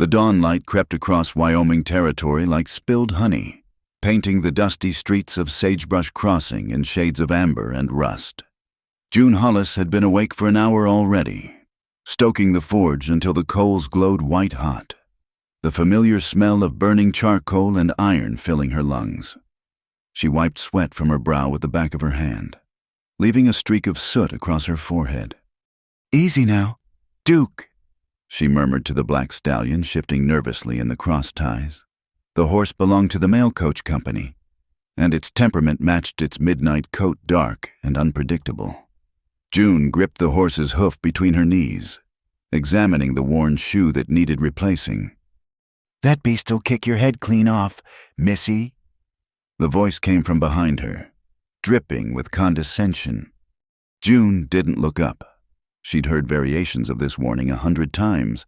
The dawn light crept across Wyoming territory like spilled honey, painting the dusty streets of Sagebrush Crossing in shades of amber and rust. June Hollis had been awake for an hour already, stoking the forge until the coals glowed white-hot, the familiar smell of burning charcoal and iron filling her lungs. She wiped sweat from her brow with the back of her hand, leaving a streak of soot across her forehead. "Easy now, Duke," she murmured to the black stallion shifting nervously in the cross ties. The horse belonged to the mail coach company, and its temperament matched its midnight coat, dark and unpredictable. June gripped the horse's hoof between her knees, examining the worn shoe that needed replacing. "That beast'll kick your head clean off, missy." The voice came from behind her, dripping with condescension. June didn't look up. She'd heard variations of this warning 100 times.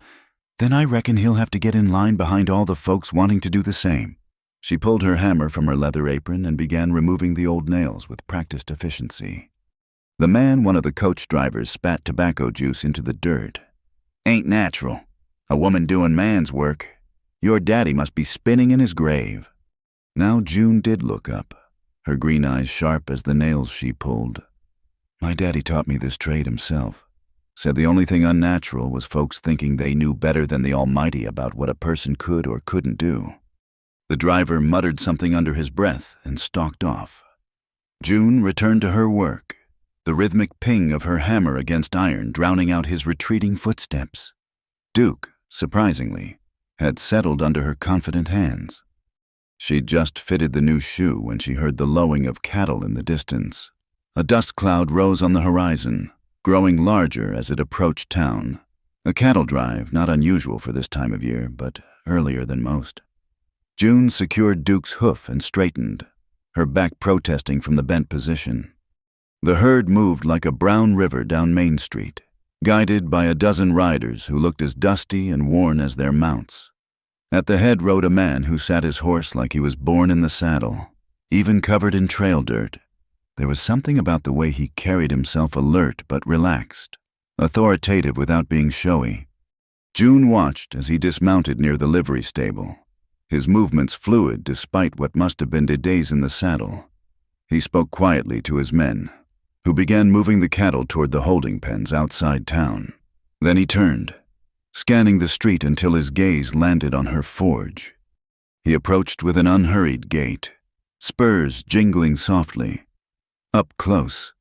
"Then I reckon he'll have to get in line behind all the folks wanting to do the same." She pulled her hammer from her leather apron and began removing the old nails with practiced efficiency. The man, one of the coach drivers, spat tobacco juice into the dirt. "Ain't natural. A woman doing man's work. Your daddy must be spinning in his grave." Now June did look up, her green eyes sharp as the nails she pulled. "My daddy taught me this trade himself. Said the only thing unnatural was folks thinking they knew better than the Almighty about what a person could or couldn't do." The driver muttered something under his breath and stalked off. June returned to her work, the rhythmic ping of her hammer against iron drowning out his retreating footsteps. Duke, surprisingly, had settled under her confident hands. She'd just fitted the new shoe when she heard the lowing of cattle in the distance. A dust cloud rose on the horizon, growing larger as it approached town. A cattle drive, not unusual for this time of year, but earlier than most. June secured Duke's hoof and straightened, her back protesting from the bent position. The herd moved like a brown river down Main Street, guided by a dozen riders who looked as dusty and worn as their mounts. At the head rode a man who sat his horse like he was born in the saddle, even covered in trail dirt. There was something about the way he carried himself, alert but relaxed, authoritative without being showy. June watched as he dismounted near the livery stable, his movements fluid despite what must have been days in the saddle. He spoke quietly to his men, who began moving the cattle toward the holding pens outside town. Then he turned, scanning the street until his gaze landed on her forge. He approached with an unhurried gait, spurs jingling softly. Up close,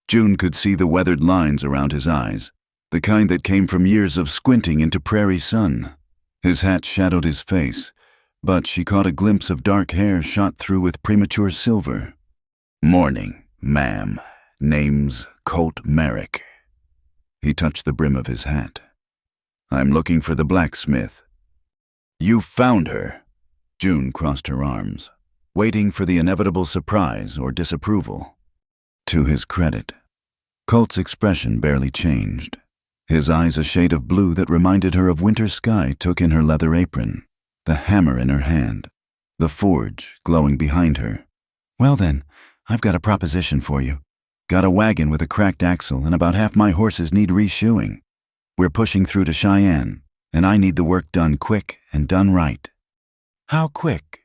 June could see the weathered lines around his eyes, the kind that came from years of squinting into prairie sun. His hat shadowed his face, but she caught a glimpse of dark hair shot through with premature silver. "Morning, ma'am. Name's Colt Merrick." He touched the brim of his hat. "I'm looking for the blacksmith." "You found her." June crossed her arms, waiting for the inevitable surprise or disapproval. To his credit, Colt's expression barely changed, his eyes a shade of blue that reminded her of winter sky took in her leather apron, the hammer in her hand, the forge glowing behind her. "Well then, I've got a proposition for you. Got a wagon with a cracked axle and about half my horses need reshoeing. We're pushing through to Cheyenne, and I need the work done quick and done right." "How quick?"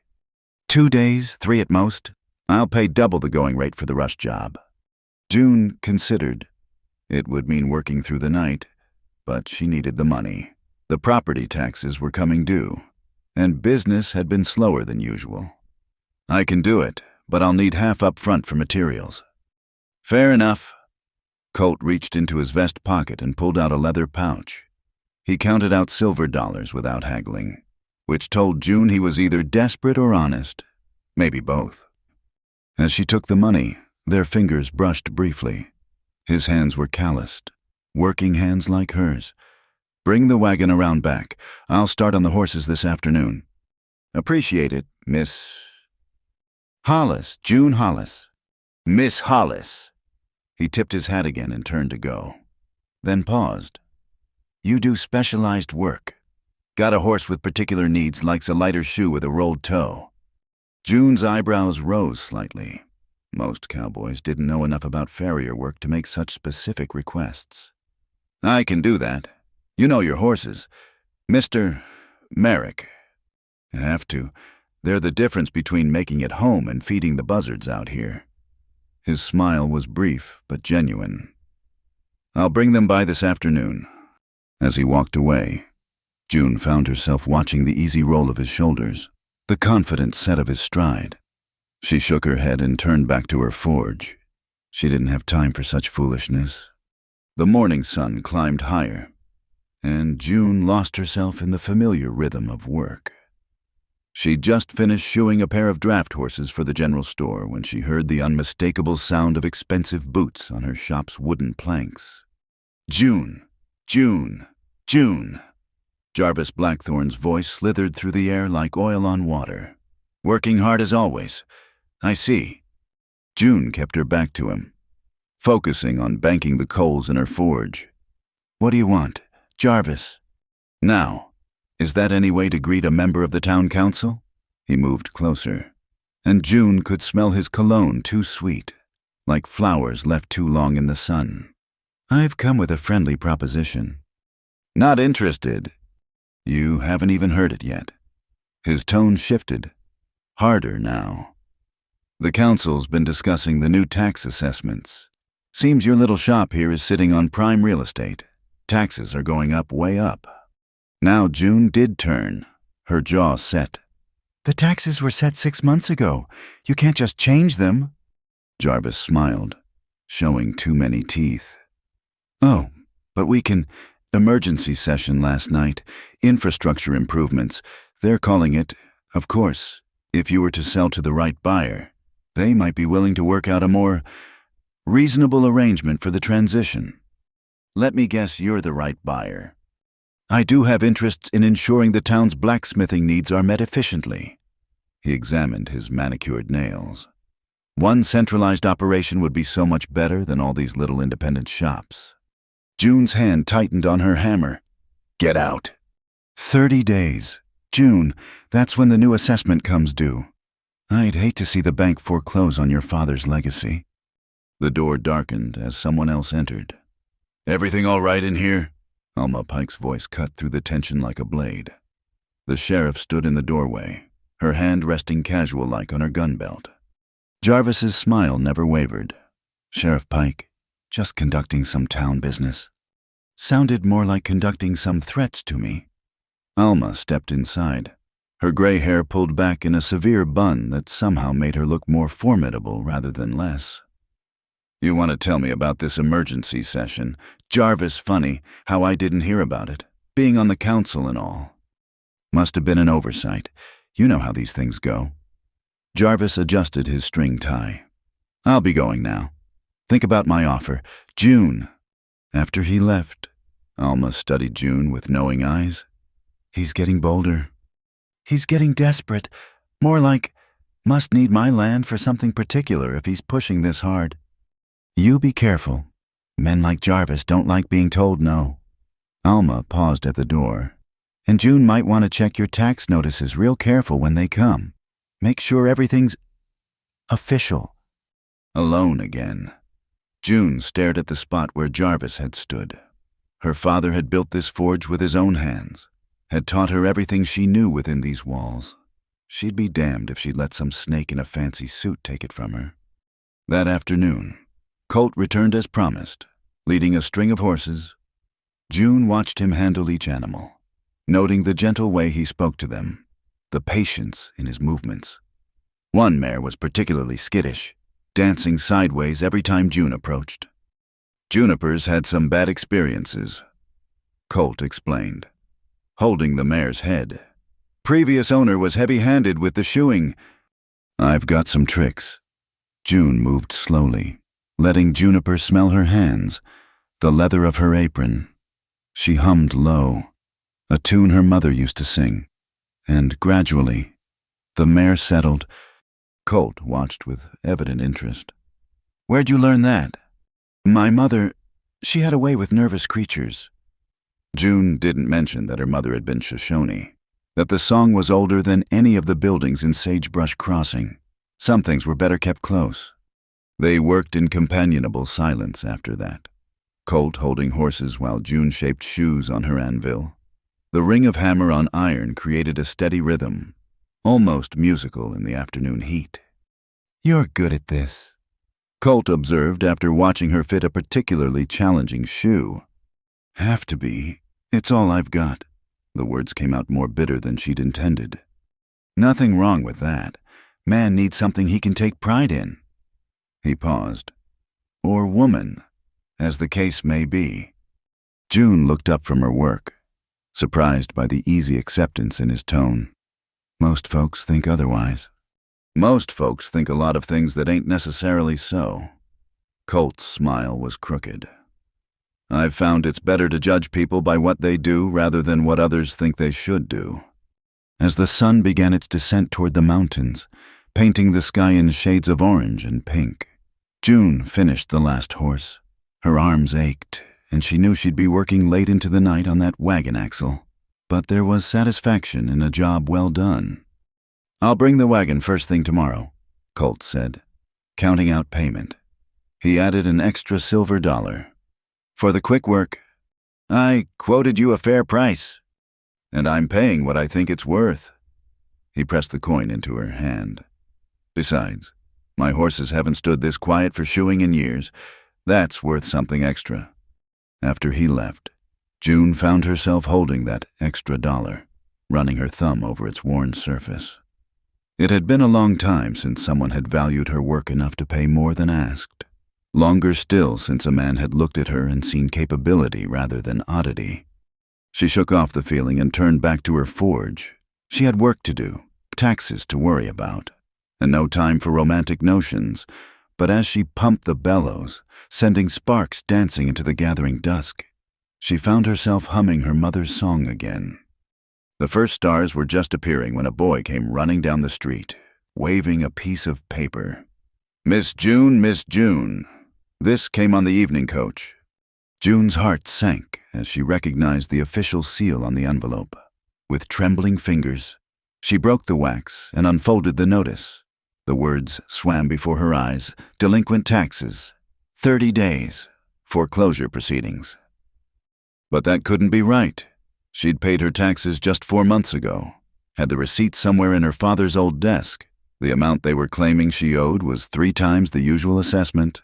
2 days, 3 at most. I'll pay double the going rate for the rush job." June considered. It would mean working through the night, but she needed the money. The property taxes were coming due, and business had been slower than usual. "I can do it, but I'll need half up front for materials." "Fair enough." Colt reached into his vest pocket and pulled out a leather pouch. He counted out silver dollars without haggling, which told June he was either desperate or honest, maybe both. As she took the money, their fingers brushed briefly. His hands were calloused, working hands like hers. "Bring the wagon around back. I'll start on the horses this afternoon." "Appreciate it, Miss..." "Hollis, June Hollis." "Miss Hollis." He tipped his hat again and turned to go, then paused. "You do specialized work. Got a horse with particular needs, likes a lighter shoe with a rolled toe." June's eyebrows rose slightly. Most cowboys didn't know enough about farrier work to make such specific requests. "I can do that. You know your horses. Mr. Merrick. Have to. They're the difference between making it home and feeding the buzzards out here. His smile was brief but genuine. I'll bring them by this afternoon. As he walked away, June found herself watching the easy roll of his shoulders, the confident set of his stride. She shook her head and turned back to her forge. She didn't have time for such foolishness. The morning sun climbed higher, and June lost herself in the familiar rhythm of work. She'd just finished shoeing a pair of draft horses for the general store when she heard the unmistakable sound of expensive boots on her shop's wooden planks. June, June, June. Jarvis Blackthorn's voice slithered through the air like oil on water. Working hard as always. I see. June kept her back to him, focusing on banking the coals in her forge. What do you want, Jarvis? Now. Is that any way to greet a member of the town council? He moved closer, and June could smell his cologne too sweet, like flowers left too long in the sun. I've come with a friendly proposition. Not interested. You haven't even heard it yet. His tone shifted, harder now. The council's been discussing the new tax assessments. Seems your little shop here is sitting on prime real estate. Taxes are going up way up. Now June did turn, her jaw set. The taxes were set 6 months ago. You can't just change them. Jarvis smiled, showing too many teeth. Oh, but we can. Emergency session last night. Infrastructure improvements. They're calling it. Of course, if you were to sell to the right buyer, they might be willing to work out a more reasonable arrangement for the transition. Let me guess you're the right buyer. I do have interests in ensuring the town's blacksmithing needs are met efficiently. He examined his manicured nails. One centralized operation would be so much better than all these little independent shops. June's hand tightened on her hammer. Get out. 30 days. June, that's when the new assessment comes due. I'd hate to see the bank foreclose on your father's legacy. The door darkened as someone else entered. Everything all right in here? Alma Pike's voice cut through the tension like a blade. The sheriff stood in the doorway, her hand resting casual-like on her gun belt. Jarvis's smile never wavered. Sheriff Pike, just conducting some town business. Sounded more like conducting some threats to me. Alma stepped inside, her gray hair pulled back in a severe bun that somehow made her look more formidable rather than less. You want to tell me about this emergency session? Jarvis, funny, how I didn't hear about it. Being on the council and all. Must have been an oversight. You know how these things go. Jarvis adjusted his string tie. I'll be going now. Think about my offer. June. After he left, Alma studied June with knowing eyes. He's getting bolder. He's getting desperate. More like, must need my land for something particular if he's pushing this hard. You be careful. Men like Jarvis don't like being told no. Alma paused at the door. And June might want to check your tax notices real careful when they come. Make sure everything's official. Alone again. June stared at the spot where Jarvis had stood. Her father had built this forge with his own hands, had taught her everything she knew within these walls. She'd be damned if she'd let some snake in a fancy suit take it from her. That afternoon, Colt returned as promised, leading a string of horses. June watched him handle each animal, noting the gentle way he spoke to them, the patience in his movements. One mare was particularly skittish, dancing sideways every time June approached. Juniper's had some bad experiences, Colt explained, holding the mare's head. Previous owner was heavy-handed with the shoeing. I've got some tricks. June moved slowly, letting Juniper smell her hands, the leather of her apron. She hummed low, a tune her mother used to sing, and gradually, the mare settled. Colt watched with evident interest. Where'd you learn that? My mother, she had a way with nervous creatures. June didn't mention that her mother had been Shoshone, that the song was older than any of the buildings in Sagebrush Crossing. Some things were better kept close. They worked in companionable silence after that, Colt holding horses while June shaped shoes on her anvil. The ring of hammer on iron created a steady rhythm, almost musical in the afternoon heat. "You're good at this," Colt observed after watching her fit a particularly challenging shoe. "Have to be. It's all I've got." The words came out more bitter than she'd intended. "Nothing wrong with that. Man needs something he can take pride in." He paused. "Or woman, as the case may be." June looked up from her work, surprised by the easy acceptance in his tone. "Most folks think otherwise." "Most folks think a lot of things that ain't necessarily so." Colt's smile was crooked. "I've found it's better to judge people by what they do rather than what others think they should do." As the sun began its descent toward the mountains, painting the sky in shades of orange and pink, June finished the last horse. Her arms ached, and she knew she'd be working late into the night on that wagon axle. But there was satisfaction in a job well done. "I'll bring the wagon first thing tomorrow," Colt said, counting out payment. He added an extra silver dollar. "For the quick work, I quoted you a fair price, and I'm paying what I think it's worth." He pressed the coin into her hand. "Besides, my horses haven't stood this quiet for shoeing in years. That's worth something extra." After he left, June found herself holding that extra dollar, running her thumb over its worn surface. It had been a long time since someone had valued her work enough to pay more than asked. Longer still since a man had looked at her and seen capability rather than oddity. She shook off the feeling and turned back to her forge. She had work to do, taxes to worry about, and no time for romantic notions. But as she pumped the bellows, sending sparks dancing into the gathering dusk, she found herself humming her mother's song again. The first stars were just appearing when a boy came running down the street, waving a piece of paper. "Miss June, Miss June." This came on the evening coach. June's heart sank as she recognized the official seal on the envelope. With trembling fingers, she broke the wax and unfolded the notice. The words swam before her eyes: delinquent taxes, 30 days, foreclosure proceedings. But that couldn't be right. She'd paid her taxes just 4 months ago, had the receipt somewhere in her father's old desk. The amount they were claiming she owed was 3 times the usual assessment.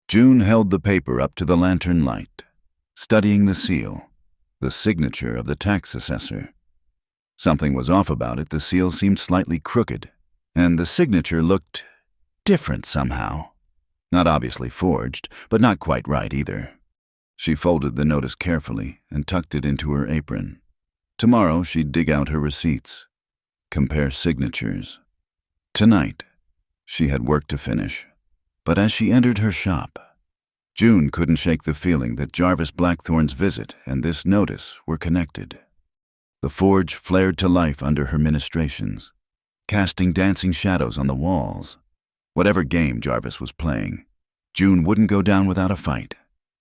June held the paper up to the lantern light, studying the seal, the signature of the tax assessor. Something was off about it. The seal seemed slightly crooked, and the signature looked different somehow. Not obviously forged, but not quite right either. She folded the notice carefully and tucked it into her apron. Tomorrow she'd dig out her receipts, compare signatures. Tonight, she had work to finish. But as she entered her shop, June couldn't shake the feeling that Jarvis Blackthorne's visit and this notice were connected. The forge flared to life under her ministrations, casting dancing shadows on the walls. Whatever game Jarvis was playing, June wouldn't go down without a fight.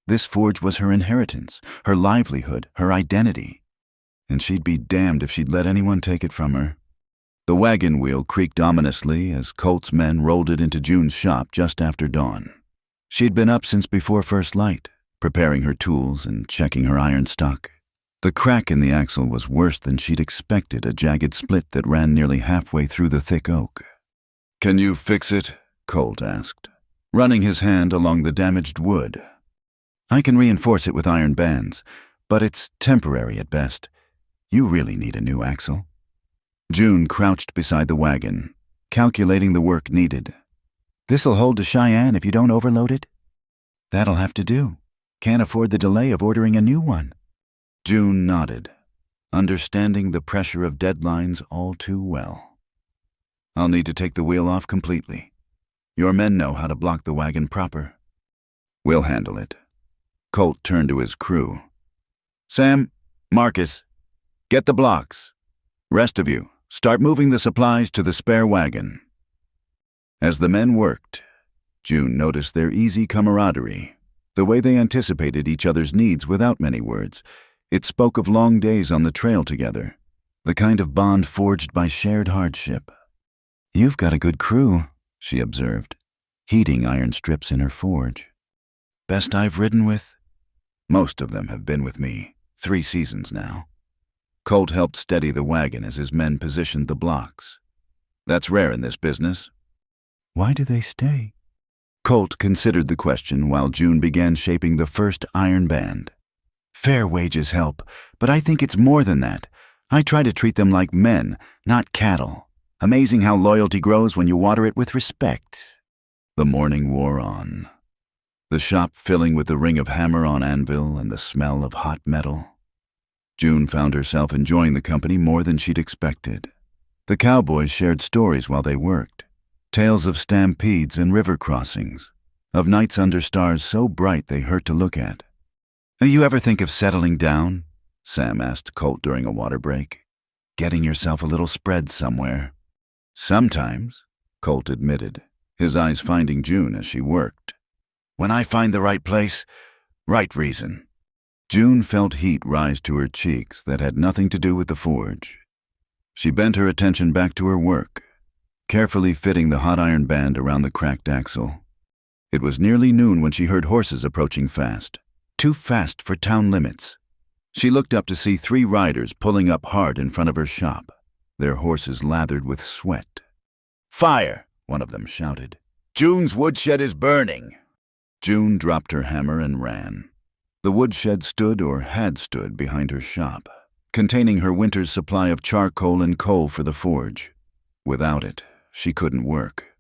This forge was her inheritance, her livelihood, her identity. And she'd be damned if she'd let anyone take it from her. The wagon wheel creaked ominously as Colt's men rolled it into June's shop just after dawn. She'd been up since before first light, preparing her tools and checking her iron stock. The crack in the axle was worse than she'd expected, a jagged split that ran nearly halfway through the thick oak. "Can you fix it?" Colt asked, running his hand along the damaged wood. "I can reinforce it with iron bands, but it's temporary at best. You really need a new axle." June crouched beside the wagon, calculating the work needed. "This'll hold to Cheyenne if you don't overload it?" "That'll have to do. Can't afford the delay of ordering a new one." June nodded, understanding the pressure of deadlines all too well. "I'll need to take the wheel off completely. Your men know how to block the wagon proper." "We'll handle it." Colt turned to his crew. "Sam, Marcus, get the blocks. Rest of you, start moving the supplies to the spare wagon." As the men worked, June noticed their easy camaraderie, the way they anticipated each other's needs without many words. It spoke of long days on the trail together, the kind of bond forged by shared hardship. "You've got a good crew," she observed, heating iron strips in her forge. "Best I've ridden with?" "Most of them have been with me 3 seasons now." Colt helped steady the wagon as his men positioned the blocks. That's rare in this business. Why do they stay? Colt considered the question while June began shaping the first iron band. Fair wages help, but I think it's more than that. I try to treat them like men, not cattle. Amazing how loyalty grows when you water it with respect. The morning wore on. The shop filling with the ring of hammer on anvil and the smell of hot metal. June found herself enjoying the company more than she'd expected. The cowboys shared stories while they worked. Tales of stampedes and river crossings, of nights under stars so bright they hurt to look at. You ever think of settling down? Sam asked Colt during a water break. Getting yourself a little spread somewhere. Sometimes, Colt admitted, his eyes finding June as she worked. When I find the right place, right reason. June felt heat rise to her cheeks that had nothing to do with the forge. She bent her attention back to her work, carefully fitting the hot iron band around the cracked axle. It was nearly noon when she heard horses approaching fast. Too fast for town limits. She looked up to see 3 riders pulling up hard in front of her shop, their horses lathered with sweat. Fire! One of them shouted. June's woodshed is burning! June dropped her hammer and ran. The woodshed stood or had stood behind her shop, containing her winter's supply of charcoal and coal for the forge. Without it, she couldn't work.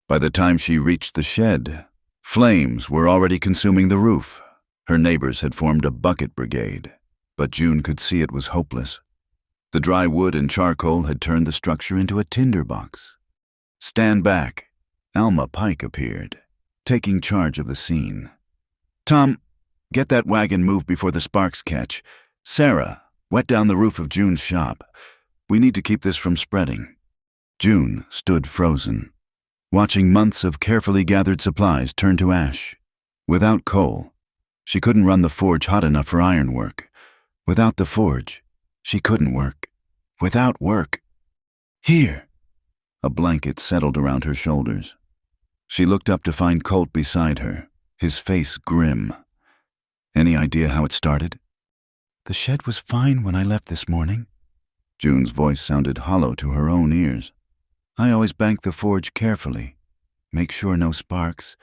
By the time she reached the shed, flames were already consuming the roof. Her neighbors had formed a bucket brigade, but June could see it was hopeless. The dry wood and charcoal had turned the structure into a tinderbox. Stand back. Alma Pike appeared, taking charge of the scene. Tom, get that wagon moved before the sparks catch. Sarah, wet down the roof of June's shop. We need to keep this from spreading. June stood frozen, watching months of carefully gathered supplies turn to ash. Without coal, she couldn't run the forge hot enough for ironwork. Without the forge, she couldn't work. Without work. Here. A blanket settled around her shoulders. She looked up to find Colt beside her, his face grim. Any idea how it started? The shed was fine when I left this morning. June's voice sounded hollow to her own ears. I always bank the forge carefully. Make sure no sparks.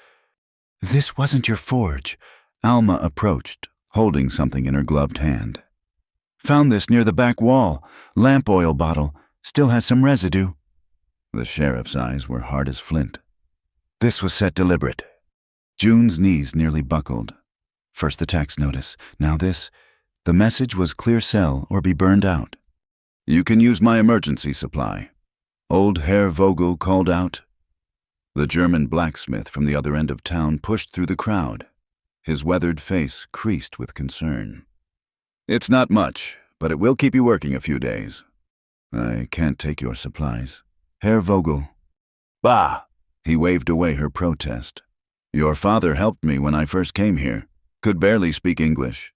This wasn't your forge. Alma approached, holding something in her gloved hand. Found this near the back wall. Lamp oil bottle. Still has some residue. The sheriff's eyes were hard as flint. This was set deliberate. June's knees nearly buckled. First the tax notice, now this. The message was clear sell or be burned out. You can use my emergency supply. Old Herr Vogel called out. The German blacksmith from the other end of town pushed through the crowd, his weathered face creased with concern. It's not much, but it will keep you working a few days. I can't take your supplies. Herr Vogel. Bah! He waved away her protest. Your father helped me when I first came here. Could barely speak English.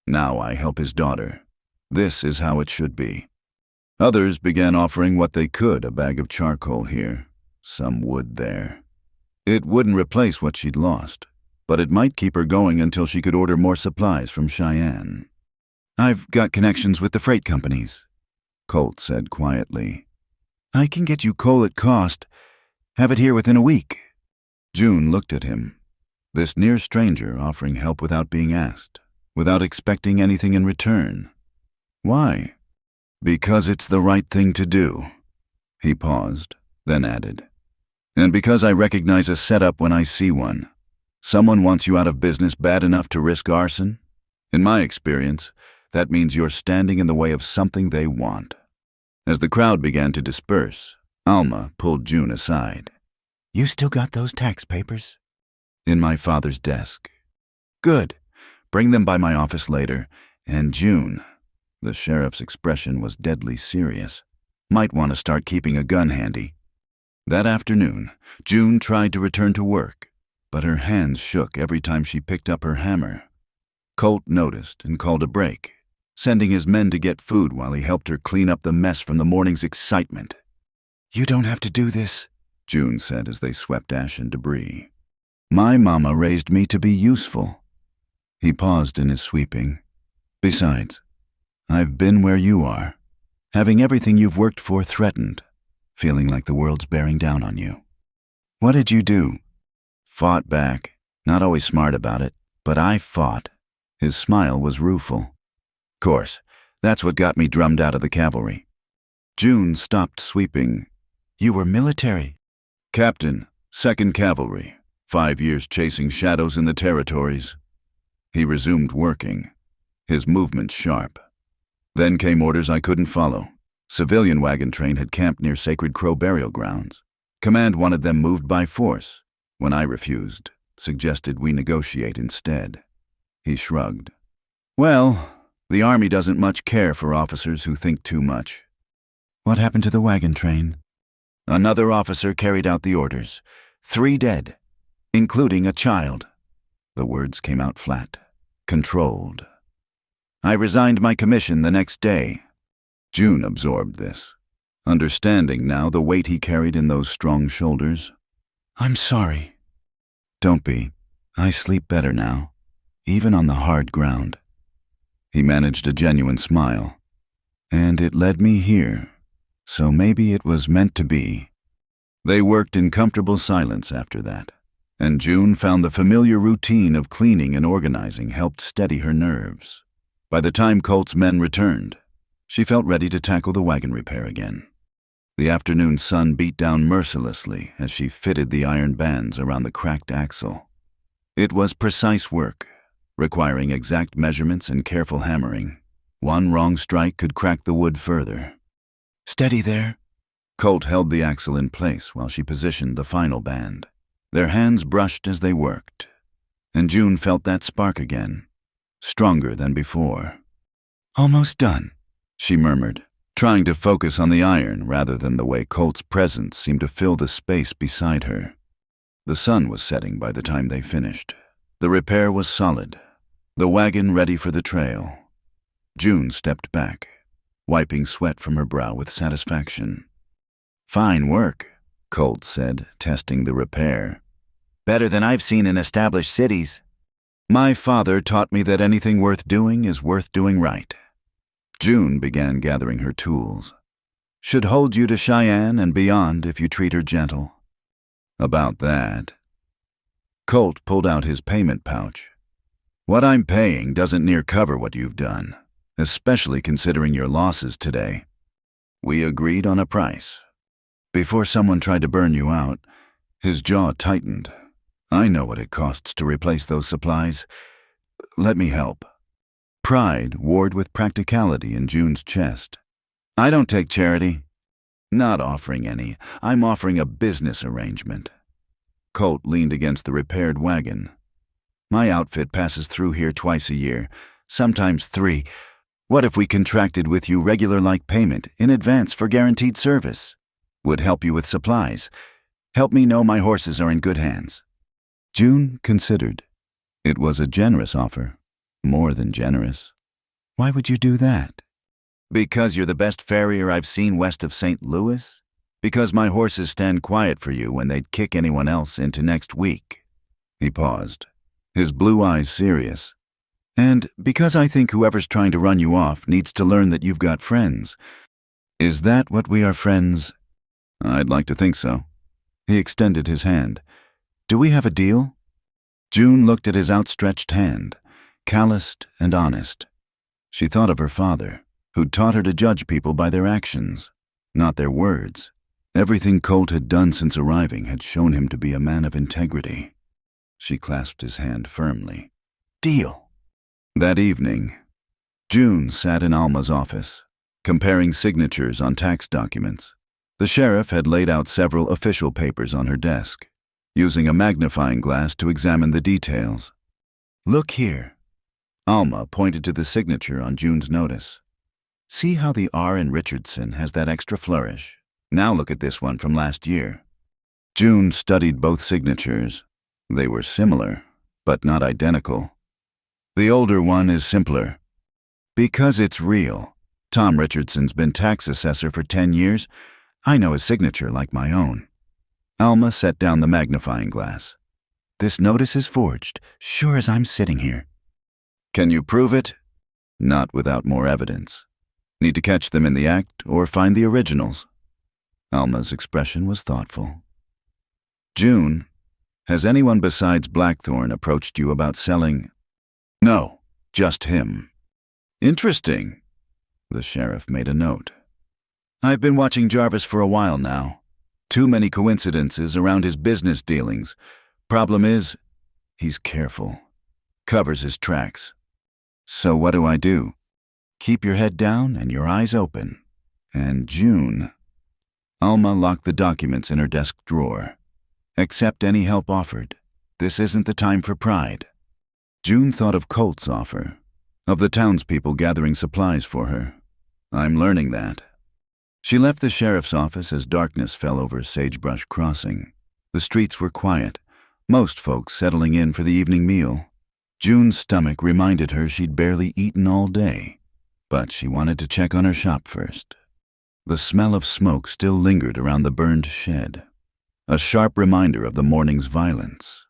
Now I help his daughter. This is how it should be. Others began offering what they could, a bag of charcoal here, some wood there. It wouldn't replace what she'd lost, but it might keep her going until she could order more supplies from Cheyenne. I've got connections with the freight companies, Colt said quietly. I can get you coal at cost. Have it here within a week. June looked at him, this near stranger offering help without being asked, without expecting anything in return. Why? Because it's the right thing to do. He paused, then added, and because I recognize a setup when I see one. Someone wants you out of business bad enough to risk arson? In my experience, that means you're standing in the way of something they want. As the crowd began to disperse, Alma pulled June aside. You still got those tax papers? In my father's desk. Good. Bring them by my office later. And June, the sheriff's expression was deadly serious, might want to start keeping a gun handy. That afternoon, June tried to return to work, but her hands shook every time she picked up her hammer. Colt noticed and called a break, sending his men to get food while he helped her clean up the mess from the morning's excitement. You don't have to do this, June said as they swept ash and debris. My mama raised me to be useful. He paused in his sweeping. Besides, I've been where you are, having everything you've worked for threatened, feeling like the world's bearing down on you. What did you do? Fought back. Not always smart about it, but I fought. His smile was rueful. Course, that's what got me drummed out of the cavalry. June stopped sweeping. You were military? Captain, 2nd Cavalry, 5 years chasing shadows in the territories. He resumed working, his movements sharp. Then came orders I couldn't follow. Civilian wagon train had camped near Sacred Crow burial grounds. Command wanted them moved by force. When I refused, suggested we negotiate instead. He shrugged. Well, the Army doesn't much care for officers who think too much. What happened to the wagon train? Another officer carried out the orders. 3 dead, including a child. The words came out flat, controlled. I resigned my commission the next day. June absorbed this, understanding now the weight he carried in those strong shoulders. I'm sorry. Don't be. I sleep better now, even on the hard ground. He managed a genuine smile. And it led me here, so maybe it was meant to be. They worked in comfortable silence after that, and June found the familiar routine of cleaning and organizing helped steady her nerves. By the time Colt's men returned, she felt ready to tackle the wagon repair again. The afternoon sun beat down mercilessly as she fitted the iron bands around the cracked axle. It was precise work, requiring exact measurements and careful hammering. One wrong strike could crack the wood further. Steady there. Colt held the axle in place while she positioned the final band. Their hands brushed as they worked, and June felt that spark again, stronger than before. Almost done, she murmured, trying to focus on the iron rather than the way Colt's presence seemed to fill the space beside her. The sun was setting by the time they finished. The repair was solid, the wagon ready for the trail. June stepped back, wiping sweat from her brow with satisfaction. Fine work, Colt said, testing the repair. Better than I've seen in established cities. My father taught me that anything worth doing is worth doing right. June began gathering her tools. Should hold you to Cheyenne and beyond if you treat her gentle. About that. Colt pulled out his payment pouch. What I'm paying doesn't near cover what you've done, especially considering your losses today. We agreed on a price. Before someone tried to burn you out, his jaw tightened. I know what it costs to replace those supplies. Let me help. Pride warred with practicality in June's chest. I don't take charity. Not offering any. I'm offering a business arrangement. Colt leaned against the repaired wagon. My outfit passes through here twice a year, sometimes 3. What if we contracted with you regular-like payment in advance for guaranteed service? Would help you with supplies. Help me know my horses are in good hands. June considered. It was a generous offer. More than generous. Why would you do that? Because you're the best farrier I've seen west of St. Louis? Because my horses stand quiet for you when they'd kick anyone else into next week? He paused, his blue eyes serious. And because I think whoever's trying to run you off needs to learn that you've got friends. Is that what we are, friends? I'd like to think so. He extended his hand. Do we have a deal? June looked at his outstretched hand, calloused and honest. She thought of her father, who'd taught her to judge people by their actions, not their words. Everything Colt had done since arriving had shown him to be a man of integrity. She clasped his hand firmly. Deal. That evening, June sat in Alma's office, comparing signatures on tax documents. The sheriff had laid out several official papers on her desk, using a magnifying glass to examine the details. Look here. Alma pointed to the signature on June's notice. See how the R in Richardson has that extra flourish? Now look at this one from last year. June studied both signatures. They were similar, but not identical. The older one is simpler. Because it's real. Tom Richardson's been tax assessor for 10 years. I know his signature like my own. Alma set down the magnifying glass. This notice is forged, sure as I'm sitting here. Can you prove it? Not without more evidence. Need to catch them in the act or find the originals. Alma's expression was thoughtful. June, has anyone besides Blackthorne approached you about selling? No, just him. Interesting. The sheriff made a note. I've been watching Jarvis for a while now. Too many coincidences around his business dealings. Problem is, he's careful. Covers his tracks. So what do I do? Keep your head down and your eyes open. And June. Alma locked the documents in her desk drawer. Accept any help offered. This isn't the time for pride. June thought of Colt's offer, of the townspeople gathering supplies for her. I'm learning that. She left the sheriff's office as darkness fell over Sagebrush Crossing. The streets were quiet, most folks settling in for the evening meal. June's stomach reminded her she'd barely eaten all day, but she wanted to check on her shop first. The smell of smoke still lingered around the burned shed, a sharp reminder of the morning's violence.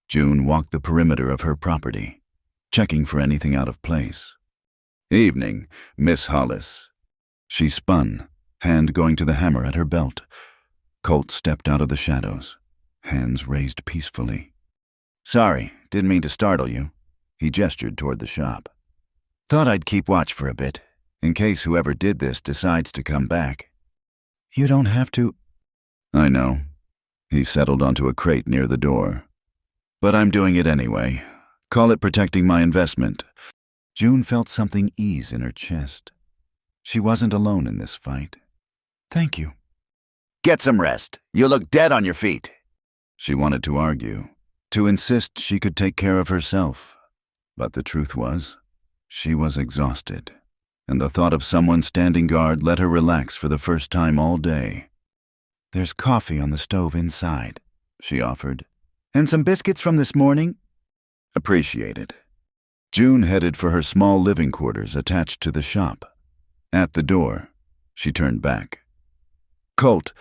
June walked the perimeter of her property, checking for anything out of place. Evening, Miss Hollis. She spun, hand going to the hammer at her belt. Colt stepped out of the shadows, hands raised peacefully. Sorry, didn't mean to startle you. He gestured toward the shop. Thought I'd keep watch for a bit, in case whoever did this decides to come back. You don't have to. I know. He settled onto a crate near the door. But I'm doing it anyway. Call it protecting my investment. June felt something ease in her chest. She wasn't alone in this fight. Thank you. Get some rest. You look dead on your feet. She wanted to argue, to insist she could take care of herself. But the truth was, she was exhausted, and the thought of someone standing guard let her relax for the first time all day. There's coffee on the stove inside, she offered. And some biscuits from this morning? Appreciated. June headed for her small living quarters attached to the shop. At the door, she turned back. Colt,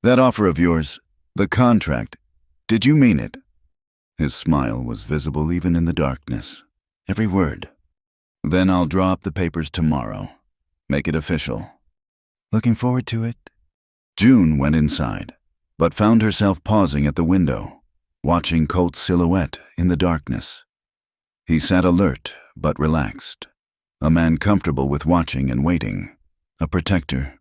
that offer of yours, the contract, did you mean it? His smile was visible even in the darkness. Every word. Then I'll draw up the papers tomorrow. Make it official. Looking forward to it. June went inside, but found herself pausing at the window, watching Colt's silhouette in the darkness. He sat alert but relaxed, a man comfortable with watching and waiting, a protector.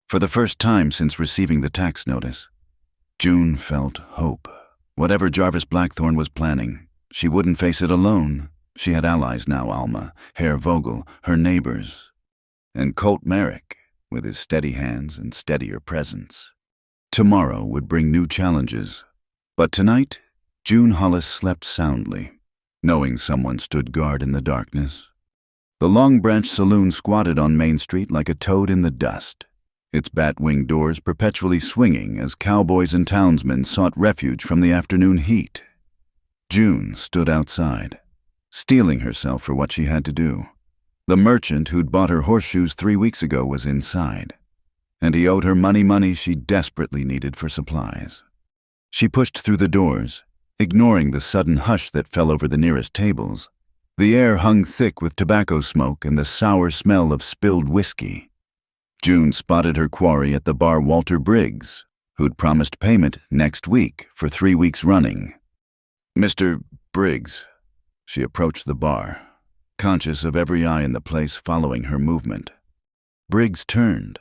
For the first time since receiving the tax notice, June felt hope. Whatever Jarvis Blackthorne was planning, she wouldn't face it alone. She had allies now, Alma, Herr Vogel, her neighbors, and Colt Merrick, with his steady hands and steadier presence. Tomorrow would bring new challenges, but tonight, June Hollis slept soundly, knowing someone stood guard in the darkness. The Long Branch Saloon squatted on Main Street like a toad in the dust, its bat-wing doors perpetually swinging as cowboys and townsmen sought refuge from the afternoon heat. June stood outside, steeling herself for what she had to do. The merchant who'd bought her horseshoes 3 weeks ago was inside, and he owed her money she desperately needed for supplies. She pushed through the doors, ignoring the sudden hush that fell over the nearest tables. The air hung thick with tobacco smoke and the sour smell of spilled whiskey. June spotted her quarry at the bar Walter Briggs, who'd promised payment next week for 3 weeks running. Mr. Briggs. She approached the bar, conscious of every eye in the place following her movement. Briggs turned,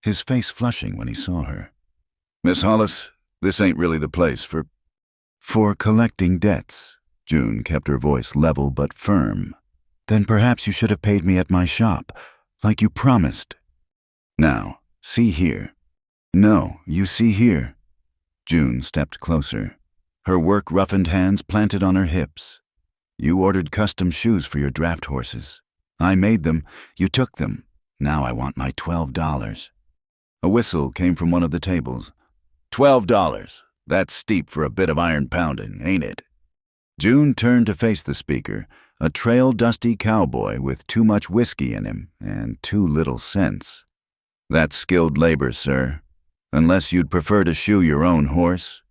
his face flushing when he saw her. Miss Hollis, this ain't really the place for collecting debts. June kept her voice level but firm. Then perhaps you should have paid me at my shop, like you promised. Now, see here. No, you see here. June stepped closer, her work-roughened hands planted on her hips. You ordered custom shoes for your draft horses. I made them, you took them. Now I want my $12. A whistle came from one of the tables. $12. That's steep for a bit of iron pounding, ain't it? June turned to face the speaker, a trail-dusty cowboy with too much whiskey in him and too little sense. That's skilled labor, sir. Unless you'd prefer to shoe your own horse.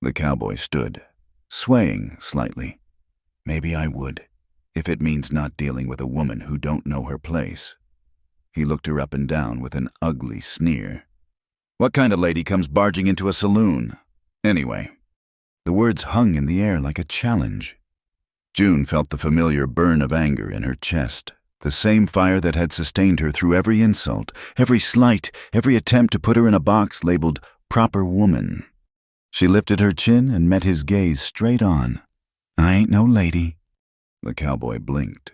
The cowboy stood, swaying slightly. Maybe I would. if it means not dealing with a woman who don't know her place. He looked her up and down with an ugly sneer. What kind of lady comes barging into a saloon? Anyway, the words hung in the air like a challenge. June felt the familiar burn of anger in her chest, the same fire that had sustained her through every insult, every slight, every attempt to put her in a box labeled proper woman. She lifted her chin and met his gaze straight on. I ain't no lady. The cowboy blinked,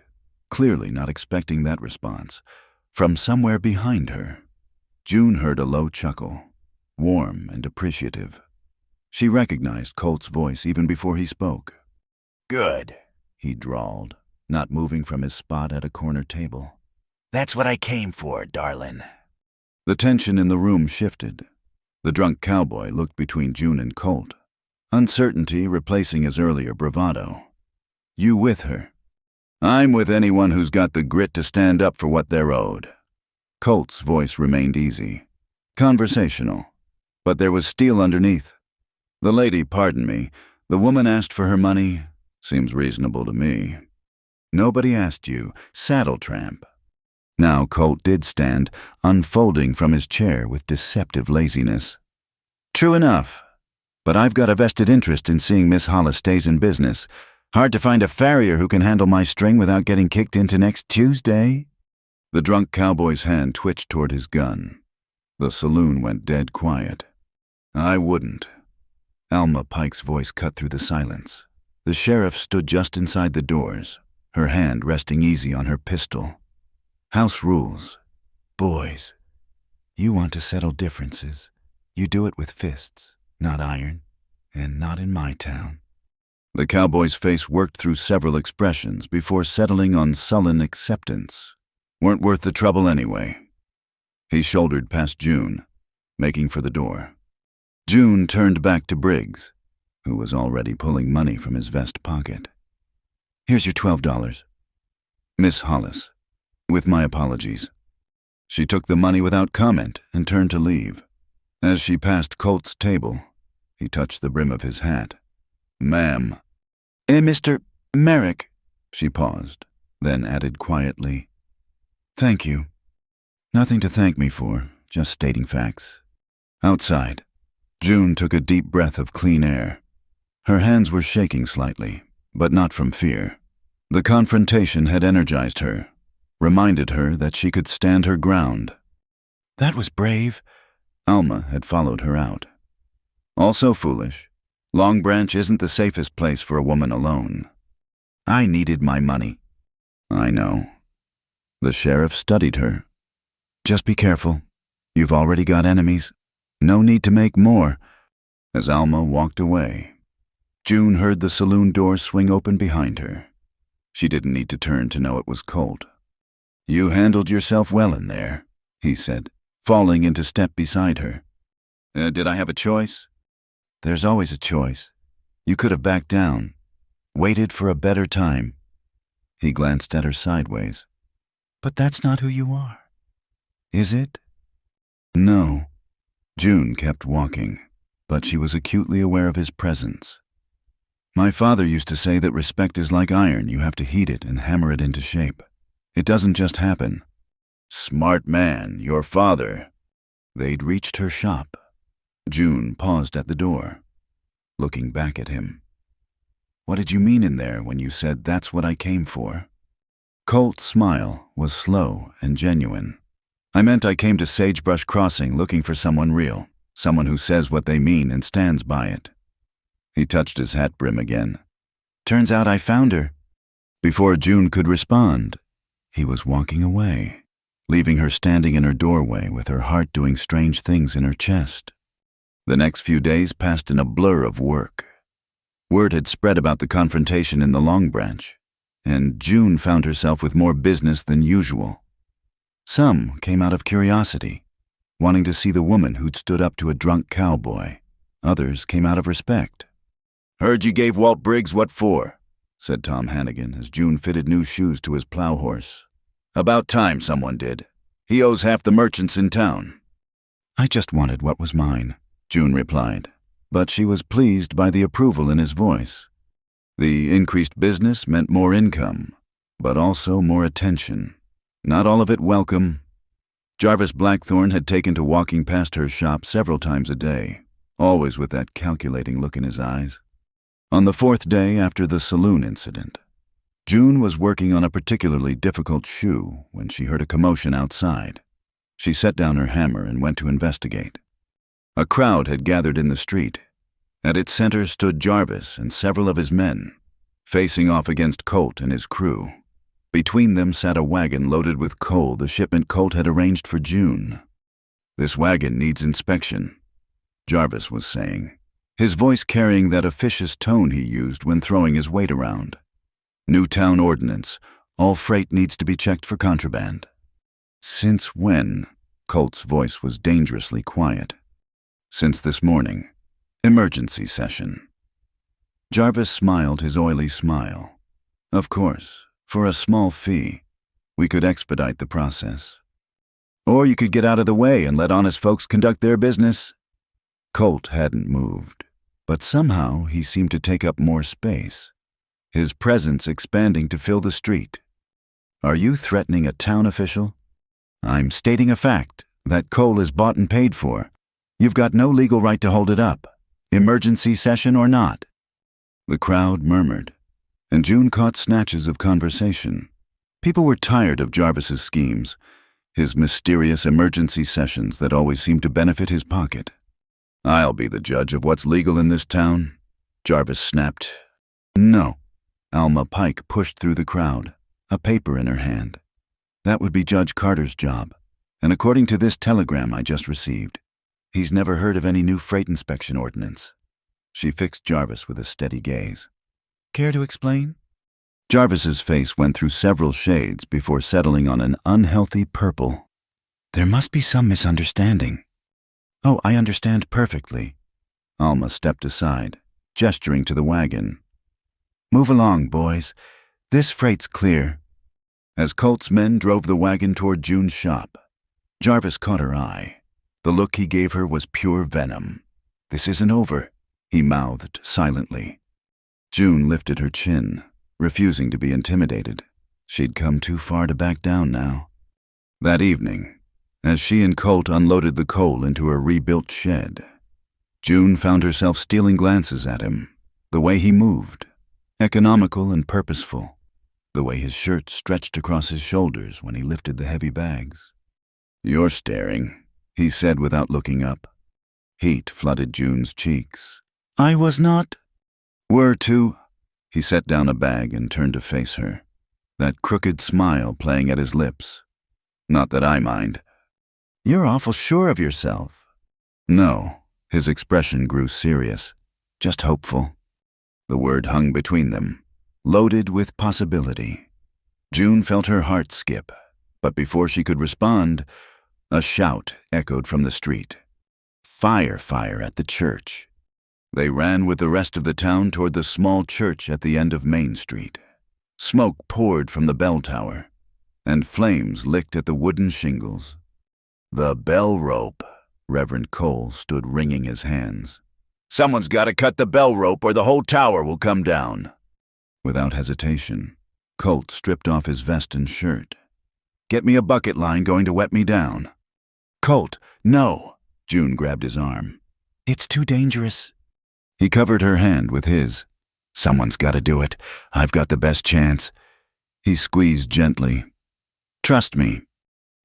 clearly not expecting that response. From somewhere behind her, June heard a low chuckle, warm and appreciative. She recognized Colt's voice even before he spoke. Good, he drawled, not moving from his spot at a corner table. That's what I came for, Darlin. The tension in the room shifted. The drunk cowboy looked between June and Colt, uncertainty replacing his earlier bravado. You with her? I'm with anyone who's got the grit to stand up for what they're owed. Colt's voice remained easy, conversational, but there was steel underneath. The lady, pardon me, the woman asked for her money. Seems reasonable to me. Nobody asked you, saddle tramp. Now Colt did stand, unfolding from his chair with deceptive laziness. True enough, but I've got a vested interest in seeing Miss Hollis stays in business. Hard to find a farrier who can handle my string without getting kicked into next Tuesday. The drunk cowboy's hand twitched toward his gun. The saloon went dead quiet. I wouldn't. Alma Pike's voice cut through the silence. The sheriff stood just inside the doors, her hand resting easy on her pistol. House rules. Boys, you want to settle differences. You do it with fists, not iron, and not in my town. The cowboy's face worked through several expressions before settling on sullen acceptance. Weren't worth the trouble anyway. He shouldered past June, making for the door. June turned back to Briggs, who was already pulling money from his vest pocket. Here's your $12. Miss Hollis, with my apologies. She took the money without comment and turned to leave. As she passed Colt's table, he touched the brim of his hat. Ma'am. Mr. Merrick, she paused, then added quietly, Thank you. Nothing to thank me for, just stating facts. Outside, June took a deep breath of clean air. Her hands were shaking slightly, but not from fear. The confrontation had energized her, reminded her that she could stand her ground. That was brave. Alma had followed her out. Also foolish. Long Branch isn't the safest place for a woman alone. I needed my money. I know. The sheriff studied her. Just be careful. You've already got enemies. No need to make more. As Alma walked away, June heard the saloon door swing open behind her. She didn't need to turn to know it was Colt. You handled yourself well in there, he said, falling into step beside her. Did I have a choice? There's always a choice. You could have backed down, waited for a better time. He glanced at her sideways. But that's not who you are. Is it? No. June kept walking, but she was acutely aware of his presence. My father used to say that respect is like iron. You have to heat it and hammer it into shape. It doesn't just happen. Smart man, your father. They'd reached her shop. June paused at the door, looking back at him. What did you mean in there when you said that's what I came for? Colt's smile was slow and genuine. I meant I came to Sagebrush Crossing looking for someone real, someone who says what they mean and stands by it. He touched his hat brim again. Turns out I found her. Before June could respond, he was walking away, leaving her standing in her doorway with her heart doing strange things in her chest. The next few days passed in a blur of work. Word had spread about the confrontation in the Long Branch, and June found herself with more business than usual. Some came out of curiosity, wanting to see the woman who'd stood up to a drunk cowboy. Others came out of respect. Heard you gave Walt Briggs what for, said Tom Hannigan as June fitted new shoes to his plow horse. About time someone did. He owes half the merchants in town. I just wanted what was mine, June replied, but she was pleased by the approval in his voice. The increased business meant more income, but also more attention. Not all of it welcome. Jarvis Blackthorne had taken to walking past her shop several times a day, always with that calculating look in his eyes. On the fourth day after the saloon incident, June was working on a particularly difficult shoe when she heard a commotion outside. She set down her hammer and went to investigate. A crowd had gathered in the street. At its center stood Jarvis and several of his men, facing off against Colt and his crew. Between them sat a wagon loaded with coal the shipment Colt had arranged for June. "This wagon needs inspection," Jarvis was saying, his voice carrying that officious tone he used when throwing his weight around. "New town ordinance. All freight needs to be checked for contraband." "Since when?" Colt's voice was dangerously quiet. "Since this morning. Emergency session." Jarvis smiled his oily smile. "Of course, for a small fee, we could expedite the process. Or you could get out of the way and let honest folks conduct their business." Colt hadn't moved, but somehow he seemed to take up more space, his presence expanding to fill the street. "Are you threatening a town official?" "I'm stating a fact, that coal is bought and paid for. You've got no legal right to hold it up, emergency session or not." The crowd murmured, and June caught snatches of conversation. People were tired of Jarvis's schemes, his mysterious emergency sessions that always seemed to benefit his pocket. "I'll be the judge of what's legal in this town," Jarvis snapped. "No." Alma Pike pushed through the crowd, a paper in her hand. "That would be Judge Carter's job, and according to this telegram I just received, he's never heard of any new freight inspection ordinance." She fixed Jarvis with a steady gaze. "Care to explain?" Jarvis's face went through several shades before settling on an unhealthy purple. "There must be some misunderstanding." "Oh, I understand perfectly." Alma stepped aside, gesturing to the wagon. "Move along, boys. This freight's clear." As Colt's men drove the wagon toward June's shop, Jarvis caught her eye. The look he gave her was pure venom. "This isn't over," he mouthed silently. June lifted her chin, refusing to be intimidated. She'd come too far to back down now. That evening, as she and Colt unloaded the coal into a rebuilt shed, June found herself stealing glances at him, the way he moved, economical and purposeful, the way his shirt stretched across his shoulders when he lifted the heavy bags. "You're staring," he said without looking up. Heat flooded June's cheeks. "I was not." "Were to." He set down a bag and turned to face her, that crooked smile playing at his lips. "Not that I mind." "You're awful sure of yourself." "No." His expression grew serious, just hopeful. The word hung between them, loaded with possibility. June felt her heart skip, but before she could respond, a shout echoed from the street. "Fire, fire at the church." They ran with the rest of the town toward the small church at the end of Main Street. Smoke poured from the bell tower, and flames licked at the wooden shingles. "The bell rope." Reverend Cole stood wringing his hands. "Someone's got to cut the bell rope or the whole tower will come down." Without hesitation, Colt stripped off his vest and shirt. "Get me a bucket line going to wet me down." "Colt, no." June grabbed his arm. "It's too dangerous." He covered her hand with his. "Someone's got to do it. I've got the best chance." He squeezed gently. "Trust me."